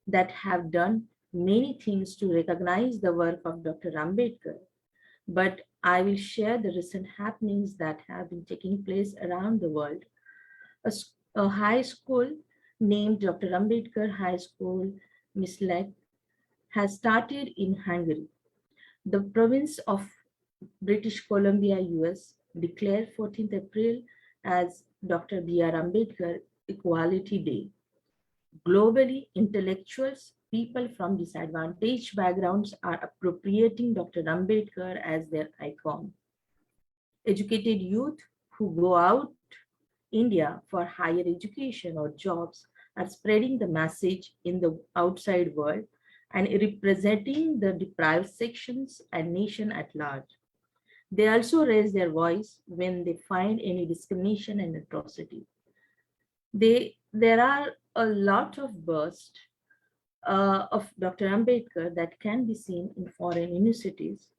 that have done many things to recognize the work of Dr. Ambedkar. But I will share the recent happenings that have been taking place around the world. A high school named Dr. Ambedkar High School, Mislek, has started in Hungary. The province of British Columbia, US, declared 14th April as Dr. B.R. Ambedkar Equality Day. Globally, intellectuals, people from disadvantaged backgrounds are appropriating Dr. Ambedkar as their icon. Educated youth who go out India for higher education or jobs are spreading the message in the outside world and representing the deprived sections and nation at large. They also raise their voice when they find any discrimination and atrocity. There are a lot of bursts of Dr. Ambedkar that can be seen in foreign universities.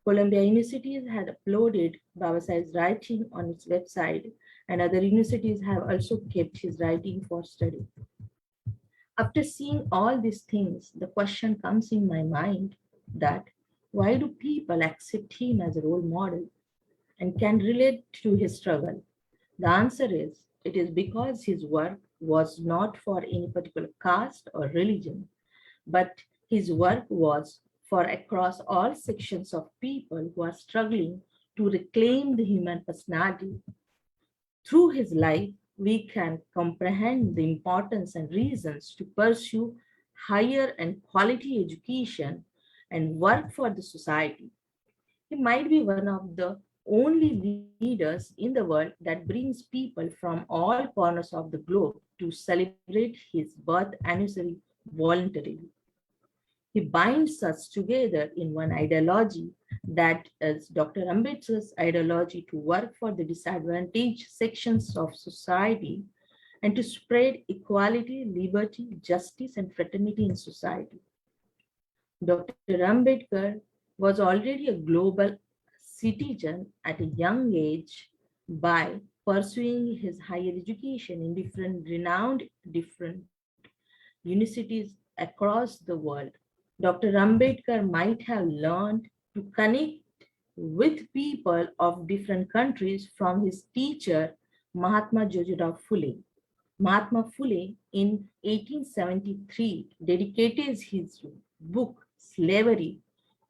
Columbia University had uploaded Baba Sahib's writing on its website, and other universities have also kept his writing for study. After seeing all these things, the question comes in my mind that why do people accept him as a role model and can relate to his struggle? The answer is it is because his work was not for any particular caste or religion, but his work was for across all sections of people who are struggling to reclaim the human personality. Through his life, we can comprehend the importance and reasons to pursue higher and quality education and work for the society. He might be one of the only leaders in the world that brings people from all corners of the globe to celebrate his birth anniversary voluntarily. He binds us together in one ideology, that is Dr. Ambedkar's ideology to work for the disadvantaged sections of society and to spread equality, liberty, justice, and fraternity in society. Dr. Ambedkar was already a global citizen at a young age by pursuing his higher education in different universities across the world. Dr. Ambedkar might have learned to connect with people of different countries from his teacher, Mahatma Jojirao Phule. Mahatma Phule in 1873 dedicated his book Slavery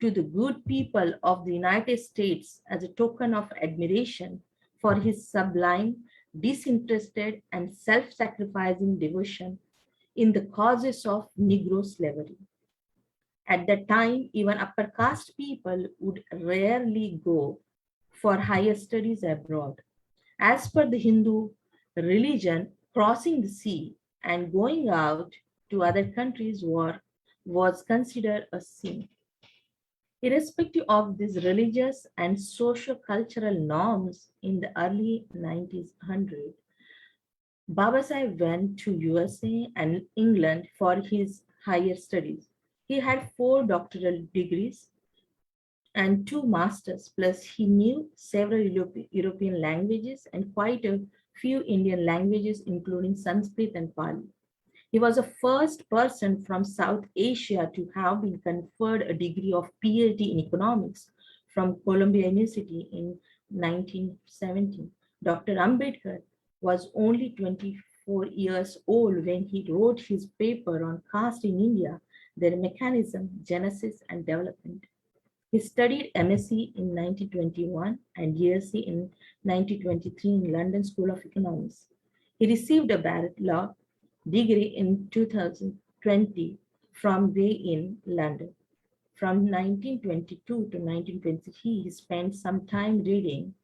to the good people of the United States as a token of admiration for his sublime, disinterested, and self-sacrificing devotion in the causes of Negro slavery. At that time, even upper caste people would rarely go for higher studies abroad. As per the Hindu religion, crossing the sea and going out to other countries was considered a sin. Irrespective of these religious and socio-cultural norms in the early 1900s, Baba Sahib went to USA and England for his higher studies. He had 4 doctoral degrees and 2 masters, plus he knew several European languages and quite a few Indian languages, including Sanskrit and Pali. He was the first person from South Asia to have been conferred a degree of PhD in economics from Columbia University in 1917. Dr. Ambedkar was only 24 years old when he wrote his paper on caste in India, their mechanism, genesis, and development. He studied MSc in 1921 and ESc in 1923 in London School of Economics. He received a bachelor degree in 2020 from Way in London. From 1922 to 1923, he spent some time reading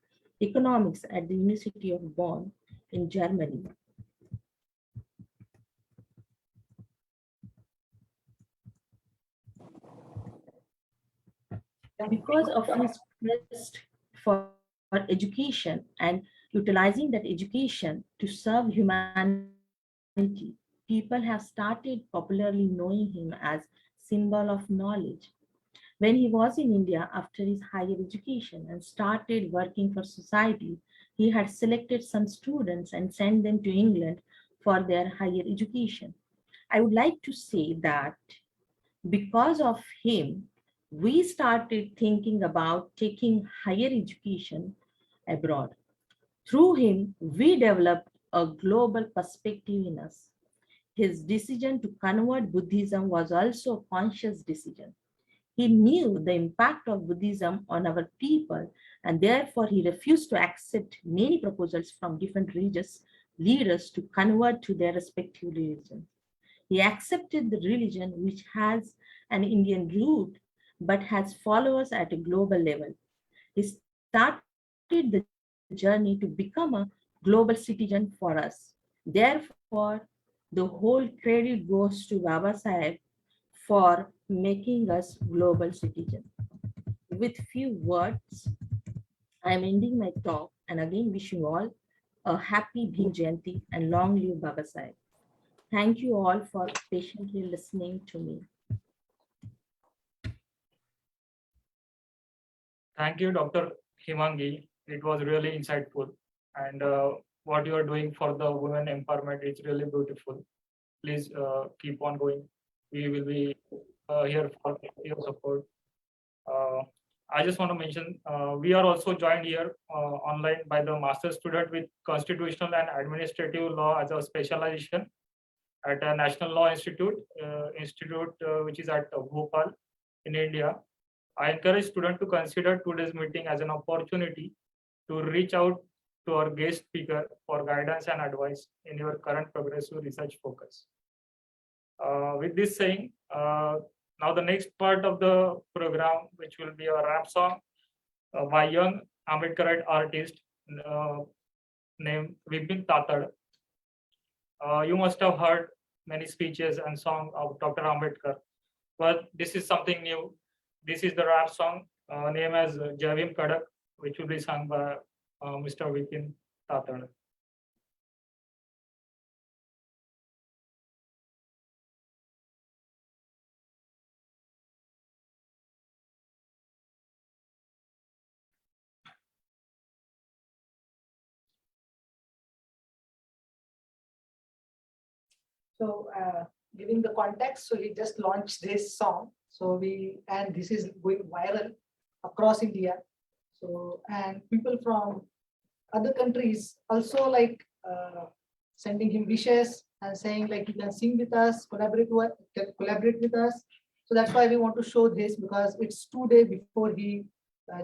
economics at the University of Bonn in Germany. Because of his quest for education and utilizing that education to serve humanity, people have started popularly knowing him as symbol of knowledge. When he was in India after his higher education and started working for society, he had selected some students and sent them to England for their higher education. I would like to say that because of him, we started thinking about taking higher education abroad. Through him, we developed a global perspective in us. His decision to convert Buddhism was also a conscious decision. He knew the impact of Buddhism on our people, and therefore he refused to accept many proposals from different religious leaders to convert to their respective religions. He accepted the religion which has an Indian root but has followers at a global level. He started the journey to become a global citizen for us. Therefore, the whole credit goes to Baba Sahib for making us global citizens. With few words, I am ending my talk and again wishing all a happy Bhim Jayanti and long live Baba Sahib. Thank you all for patiently listening to me. Thank you, Dr. Himanki. It was really insightful. And what you are doing for the women empowerment is really beautiful. Please keep on going. We will be here for your support. I just want to mention, we are also joined here online by the master student with constitutional and administrative law as a specialization at a National Law Institute, which is at Bhopal in India. I encourage students to consider today's meeting as an opportunity to reach out to our guest speaker for guidance and advice in your current progressive research focus. With this saying, now the next part of the program, which will be a rap song by young Ambedkarite artist named Vipin Tatad. You must have heard many speeches and songs of Dr. Ambedkar, but this is something new. This is the rap song named as Javim Kadak, which will be sung by Mr. Vipin Tatad. So giving the context, so he just launched this song. So and this is going viral across India. So, and people from other countries also like sending him wishes and saying like you can sing with us, collaborate with us. So that's why we want to show this, because it's 2 days before he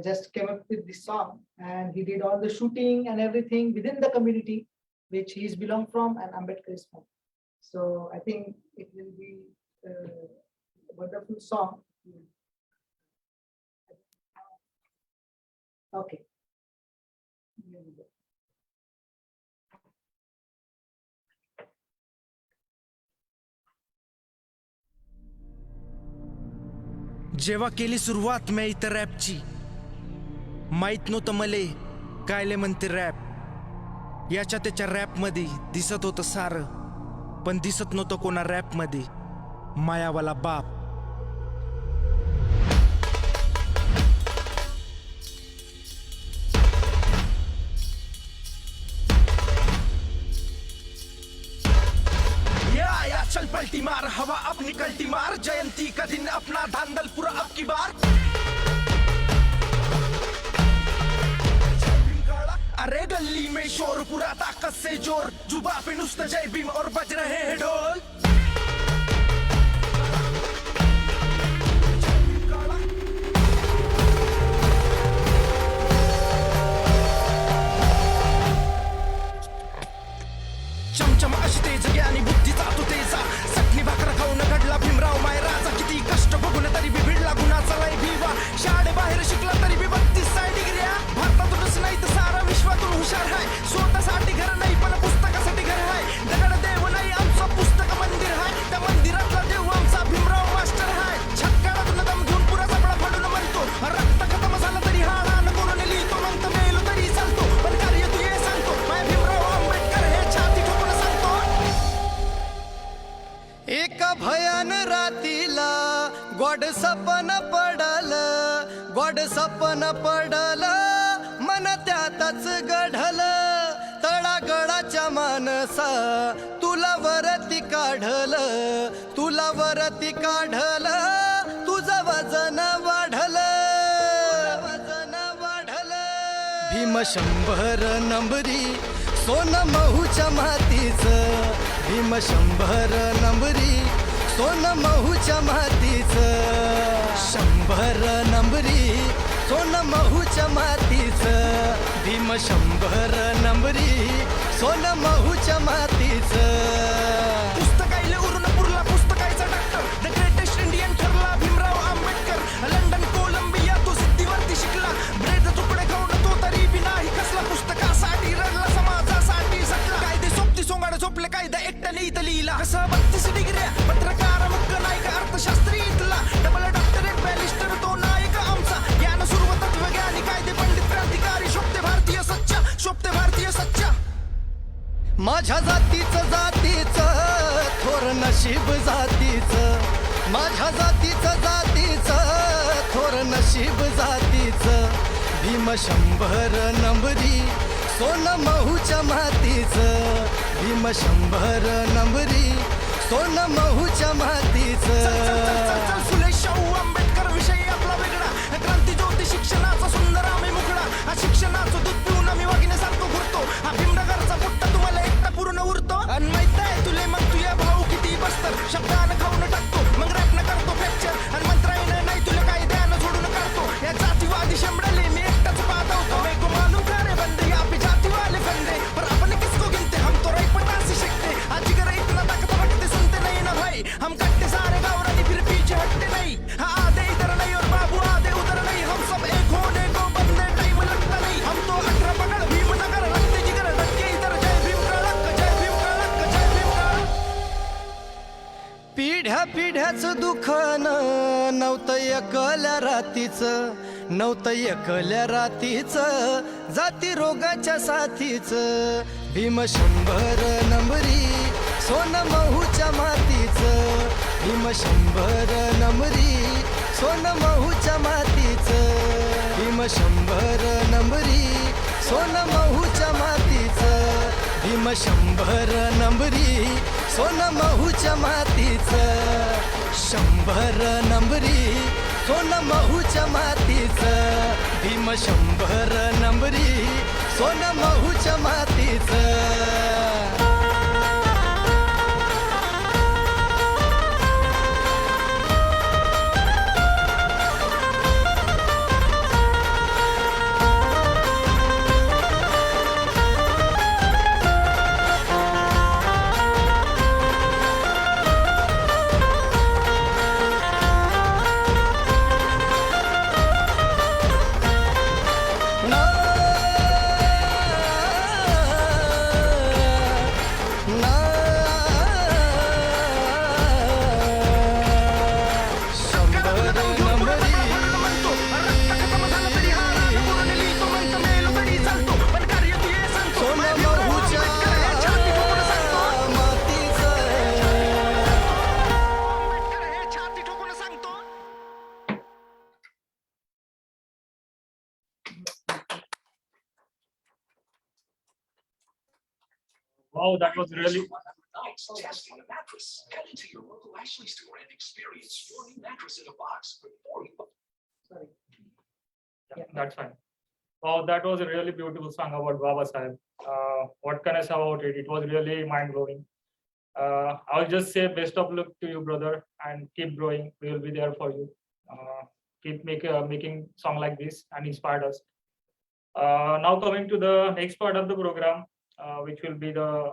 just came up with this song, and he did all the shooting and everything within the community which he's belong from and Ambedkar is from. So I think it will be a wonderful song. Okay. Here we go. जेव्हा केली सुरुवात मी इथं रॅपची, माहित नव्हतं मले कायले म्हणते rap. याच्या त्याच्या रॅपमध्ये दिसत होतं सारं, पण दिसत नव्हतं कोणा रॅपमध्ये मायावाला बाप. या चल पलटी मार, हवा अपनी कल्टी मार, जयंती का दिन अपना धांधल पूरा अब की बार. अरे गली में शोर पूरा ताकत से जोर, जुबा पे नुस्त जय भीम और बज रहे हैं ढोल. चमचम अशी तेज ज्ञानी बुद्धीचा तो तेजा, चटणी भाकर खाऊन घडला भीमराव मायराचा. किती कष्ट बघून तरी बी भिडला गुणाचा लय भिवा, शाळे बाहेर शिकला तरी बी 32 डिग्र्या. भारतातूनच नाही तर सारा विश्वातून हुशार हाय, स्वतःसाठी घर नाही पण पुस्तकासाठी घर हाय. दगड देव नाही आमचा पुस्तक मंदिर हाय, त्या मंदिरातला देव आमचा भीमराव मास्टर हाय. छक्काळातून दम घेऊन पुरा जबडा फाडून म्हणतो, रक्त खतम झालं तरी हाडान करून लिहितो, म्हणतो मेलो तरी चालतो पण कार्य तू हे सांगतो. माय भीमराव आंबेडकर हे छाती ठोकून सांगतो. एका भयान रातीला गोड सपन पडल, गोड सपन पडल, मन त्यातच घडल. तळागळाच्या मानसा तुला वरती काढल, तुला वरती काढल, तुझं वजन वाढल, वजन वाढल. भीम 100 नंबरी सोन महूच्या मातीचं, भीम 100 नंबरी सोन महूच्या मातीचं. 100 नंबरी सोन महूच्या मातीचं, भीम 100 नंबरी सोन महूच्या मातीचं. पुस्तकाईले उरून पुरला पुस्तकायचा डॉक्टर, द ग्रेटेस्ट इंडियन ठरला भीमराव आंबेडकर. लंडन कोलंबिया तो सिद्धीवरती शिकला, ब्रेड तुकडे खाऊन तो तरी बी नाही कसला. पुस्तकासाठी रडला, समाजासाठी झटला, कायदे सोबती सोंगाड झोपले कायदा एकट्याने इथं लिहिला. कसं 32 डिग्र्या, पत्रकार मुख्य नायक अर्थशास्त्री इथला, डबल डॉक्टरेट बॅरिस्टर तो नायक आमचा. ज्ञान सुरू तत्वज्ञानी कायदे पंडित क्रांतिकारी, शोभते भारतीय सच्चा, शोभते भारतीय सच्चा. माझ्या जातीचं जातीचं थोर नशीब जातीचं, माझ्या जातीचं जातीचं थोर नशीब जातीचं. भीम 100 नंबरी सोन महूच्या मातीचं, भीम 100 नंबरी सोन महूच्या मातीचं. फुले शाहू आंबेडकर विषयी आपला वेगळा, क्रांती ज्योती शिक्षणाचा सुंदर आम्ही मुखडा. हा शिक्षणाचं दूध पिऊन आम्ही वागिण्यासारखं घुरतो, हा भीमनगरचा पुट्टा तुम्हाला एकटा पूर्ण उरतो. आणि माहित आहे तुले मग तुझ्या भाऊ किती बसतर, शब्दानं खाऊन टाकतो मग रॅपनं करतो फ्रॅक्चर. आणि मंत्राईनं नाही तुला काही द्यानं झोडून काढतो, या जातीवादी शेंबडले मी एकटाच पाहतो. मेको मालूम करे बंदे या पे जातीवाले फंदे, पर अपने किसको गिनते हम तो राई पटासी शिकते. अजिगर इतना ताकत रखते सुनते नहीं ना भाई, हम कट्टे सारे गावरानी फिर पीछे हटते नहीं. हाँ आधे इधर नहीं और बाबू आधे उधर नहीं, हम सब एक होने को बंदे टाइम लगता नहीं. हम तो 18 पकड़ भीमनगर रखते जिगर डटके इधर. जय भीम कड़क, जय भीम कड़क, जय भीम कड़क. पिढ्या पिढ्याचं दुखानं नव्हतं एकल्या रातीचं, नव्हतं एकल्या रातीचं, जाती रोगाच्या साथीचं. भीम 100 नंबरी सोन महूच्या मातीचं, भीम 100 नंबरी सोन महूच्या मातीचं. भीम 100 नंबरी सोन महूच्या मातीचं, भीम 100 नंबरी सोन महूच्या मातीचं. 100 नंबरी सोन महूच्या मातीचं, भीम 100 नंबरी सोन महूच्या मातीचं. Oh, that was really. Testing the mattress. Head into your local Ashley store and experience your new mattress in a box before you. Sorry. Yeah, that's fine. Oh, that was a really beautiful song about Baba Sahib. What can I say about it? It was really mind blowing. I'll just say best of luck to you, brother, and keep growing. We will be there for you. Keep making song like this and inspired us. Now coming to the next part of the program, which will be the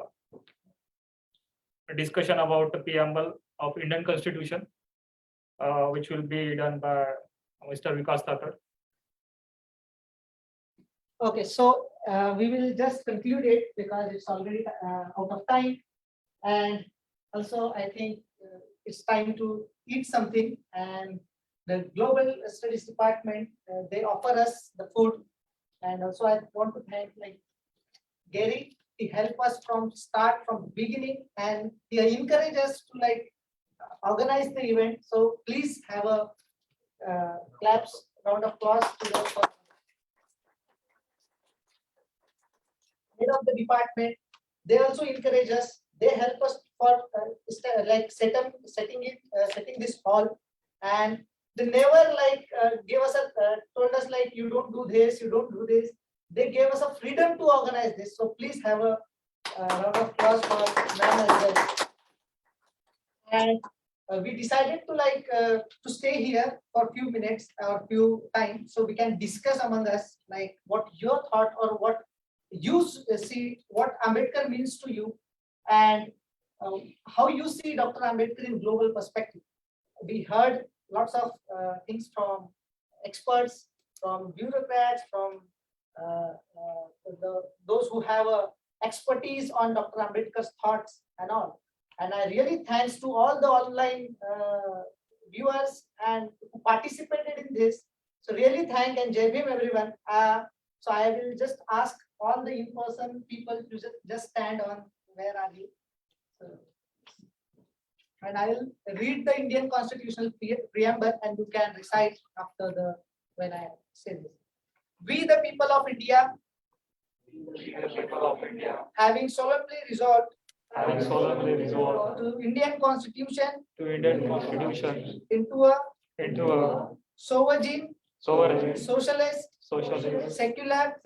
discussion about the preamble of Indian Constitution, which will be done by Mr. Vikas Thakur. Okay, so we will just conclude it because it's already out of time. And also, I think it's time to eat something. And the Global Studies Department, they offer us the food. And also, I want to thank Gary. He helped us from the beginning, and he encouraged us to organize the event. So please have a round of applause to the head of the department. They also encourage us. They help us for setting this hall, and they never gave us told us you don't do this, you don't do this. They gave us a freedom to organize this. So please have a round of applause for ma'am as well. And we decided to stay here for a few minutes or few times so we can discuss among us what your thought or what you see, what Ambedkar means to you, and how you see Dr. Ambedkar in global perspective. We heard lots of things from experts, from bureaucrats, from those who have expertise on Dr. Ambedkar's thoughts and all. And I really thanks to all the online viewers and who participated in this. So really thank and Jai Bhim everyone. So I will just ask all the in-person people to just stand on. Where are you? So, and I will read the Indian constitutional preamble and you can recite after when I say this. We the people of India, having solemnly resolved to Indian Constitution into a sovereign, socialist, secular,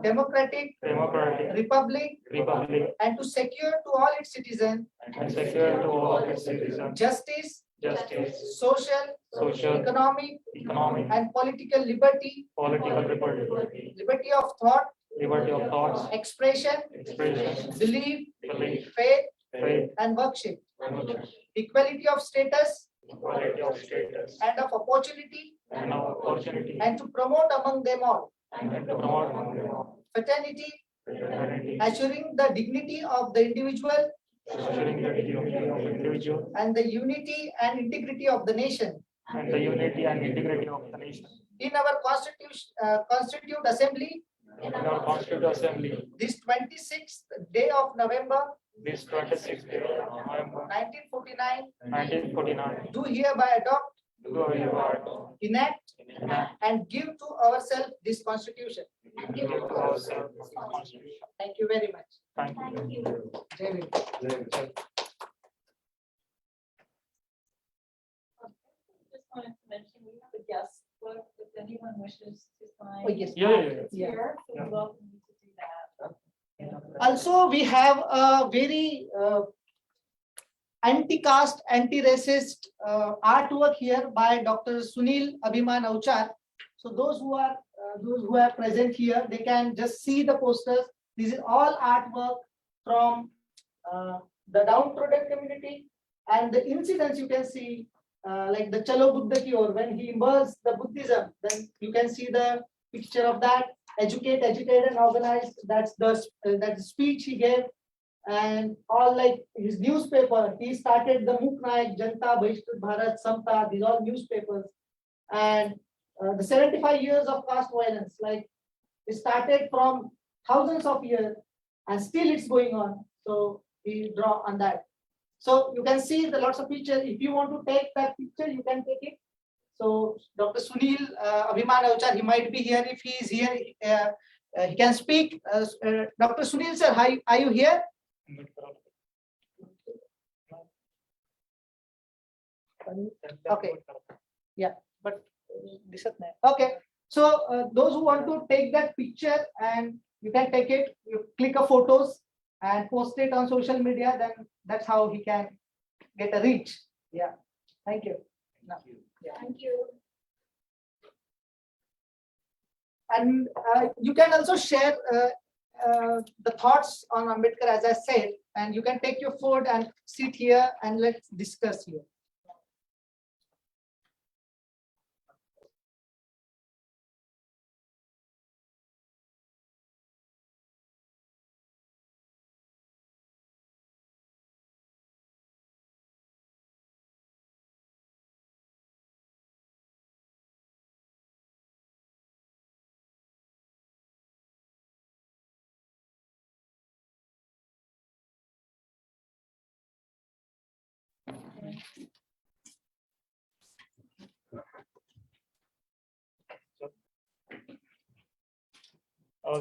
democratic, republic, and to secure to all its citizens justice, social, economic, and political liberty, liberty of thought, expression, belief, faith, and worship, equality of status, and of opportunity, and to promote among them all fraternity, assuring the dignity of the individual and the unity and integrity of the nation. In our Constitute Assembly, this 26th day of November, 1949, do hereby adopt, enact, and give to ourselves this Constitution. Thank you very much. Thank you. Jai Bhim. Just wanted to mention, we have a guest book if anyone wishes to sign. Oh, yes. Yeah. It's here, so we welcome you to do that. Also, we have a very anti-caste, anti-racist artwork here by Dr. Sunil Abhiman Auchar. So those who are present here, they can just see the posters. This is all artwork from the downtrodden community, and the incidents you can see, like the Chalo Buddha ki Or, when he immersed the Buddhism, then you can see the picture of that. Educate, educate, and organize. That's the speech he gave. And all his newspaper, he started the Muknaik, Janta, Bhishkut Bharat, Samta, these all newspapers. And the 75 years of caste violence, it started from thousands of years and still it's going on. So we draw on that. So you can see the lots of pictures. If you want to take that picture, you can take it. So Dr. Sunil Abhiman Auchar, he might be here. If he is here, he can speak. Dr. Sunil sir, are you here? Okay. Yeah, but दिसत नाही. Okay. So those who want to take that picture and you can take it, you click a photos and post it on social media, then that's how he can get a reach. Yeah. Thank you. No. Yeah. Thank you. And you can also share the thoughts on Ambedkar, as I said, and you can take your food and sit here and let's discuss here.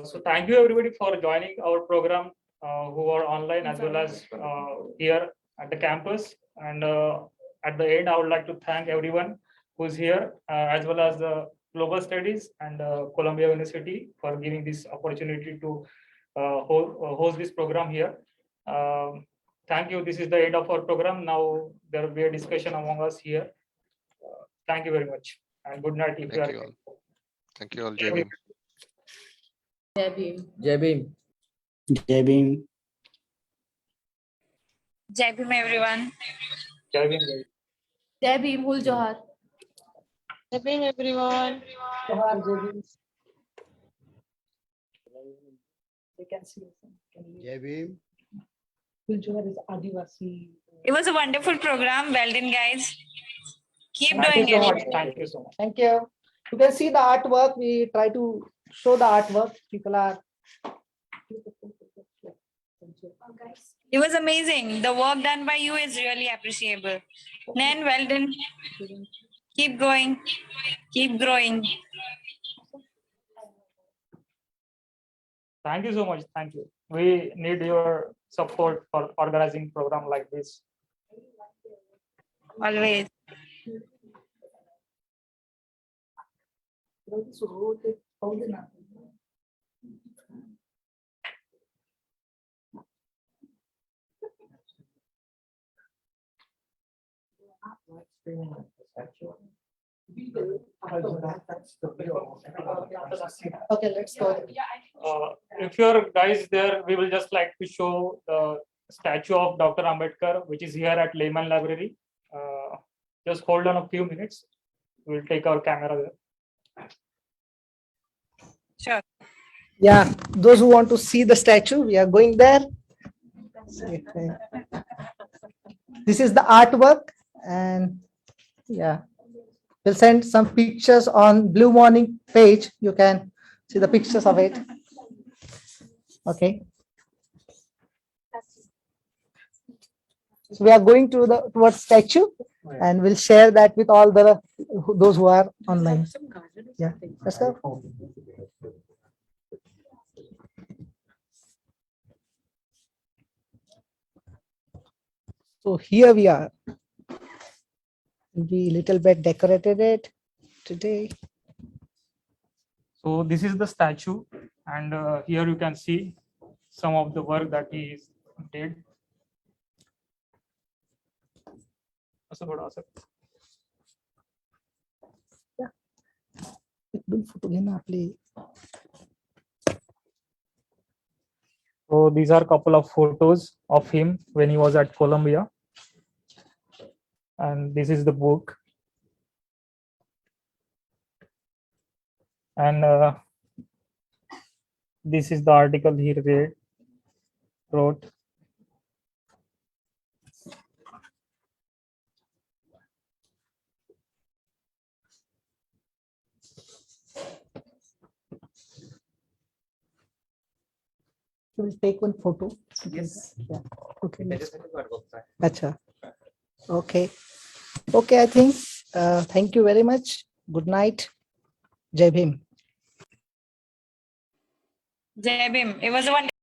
So thank you everybody for joining our program, who are online as well as here at the campus. And at the end, I would like to thank everyone who's here, as well as the Global Studies and Columbia University for giving this opportunity to host this program here. Thank you. This is the end of our program. Now there will be a discussion among us here. Thank you very much and good night. If you Thank are you all. Thank you all, Jai Bhim. Jai Bhim. Jai Bhim. Jai Bhim. Jai Bhim, everyone. Jai Bhim. Jai Bhim, Hul Johar. Jai Bhim, everyone. You can see. Jai Bhim. Kuljohar is Adivasi. It was a wonderful program. Well done, guys. Keep Thank you doing so it. much. Thank you so much. Thank you. You can see the artwork. We try to show the artwork. People are. It was amazing. The work done by you is really appreciable. Nan, well done. Keep going. Keep growing. Thank you so much. Thank you. We need your support for organizing program like this. Always. Okay, let's go. If you're guys there, we will just like to show the statue of Dr. Ambedkar, which is here at Lehman Library. Just hold on a few minutes. We'll take our camera there. Sure. Yeah, those who want to see the statue, we are going there. This is the artwork, and yeah, we'll send some pictures on Blue Morning page. You can see the pictures of it. Okay. So we are going to the towards statue, and we'll share that with all the those who are online. Yeah, let's go. So here we are. We little bit decorated it today. So this is the statue, and here you can see some of the work that he did. So these are a couple of photos of him when he was at Columbia. And this is the book. And this is the article he wrote. We'll take one photo. Yes. Yeah. Okay. Let's- Acha. Okay. Okay, I think. Thank you very much. Good night. Jai Bhim. Jai Bhim. It was a wonderful.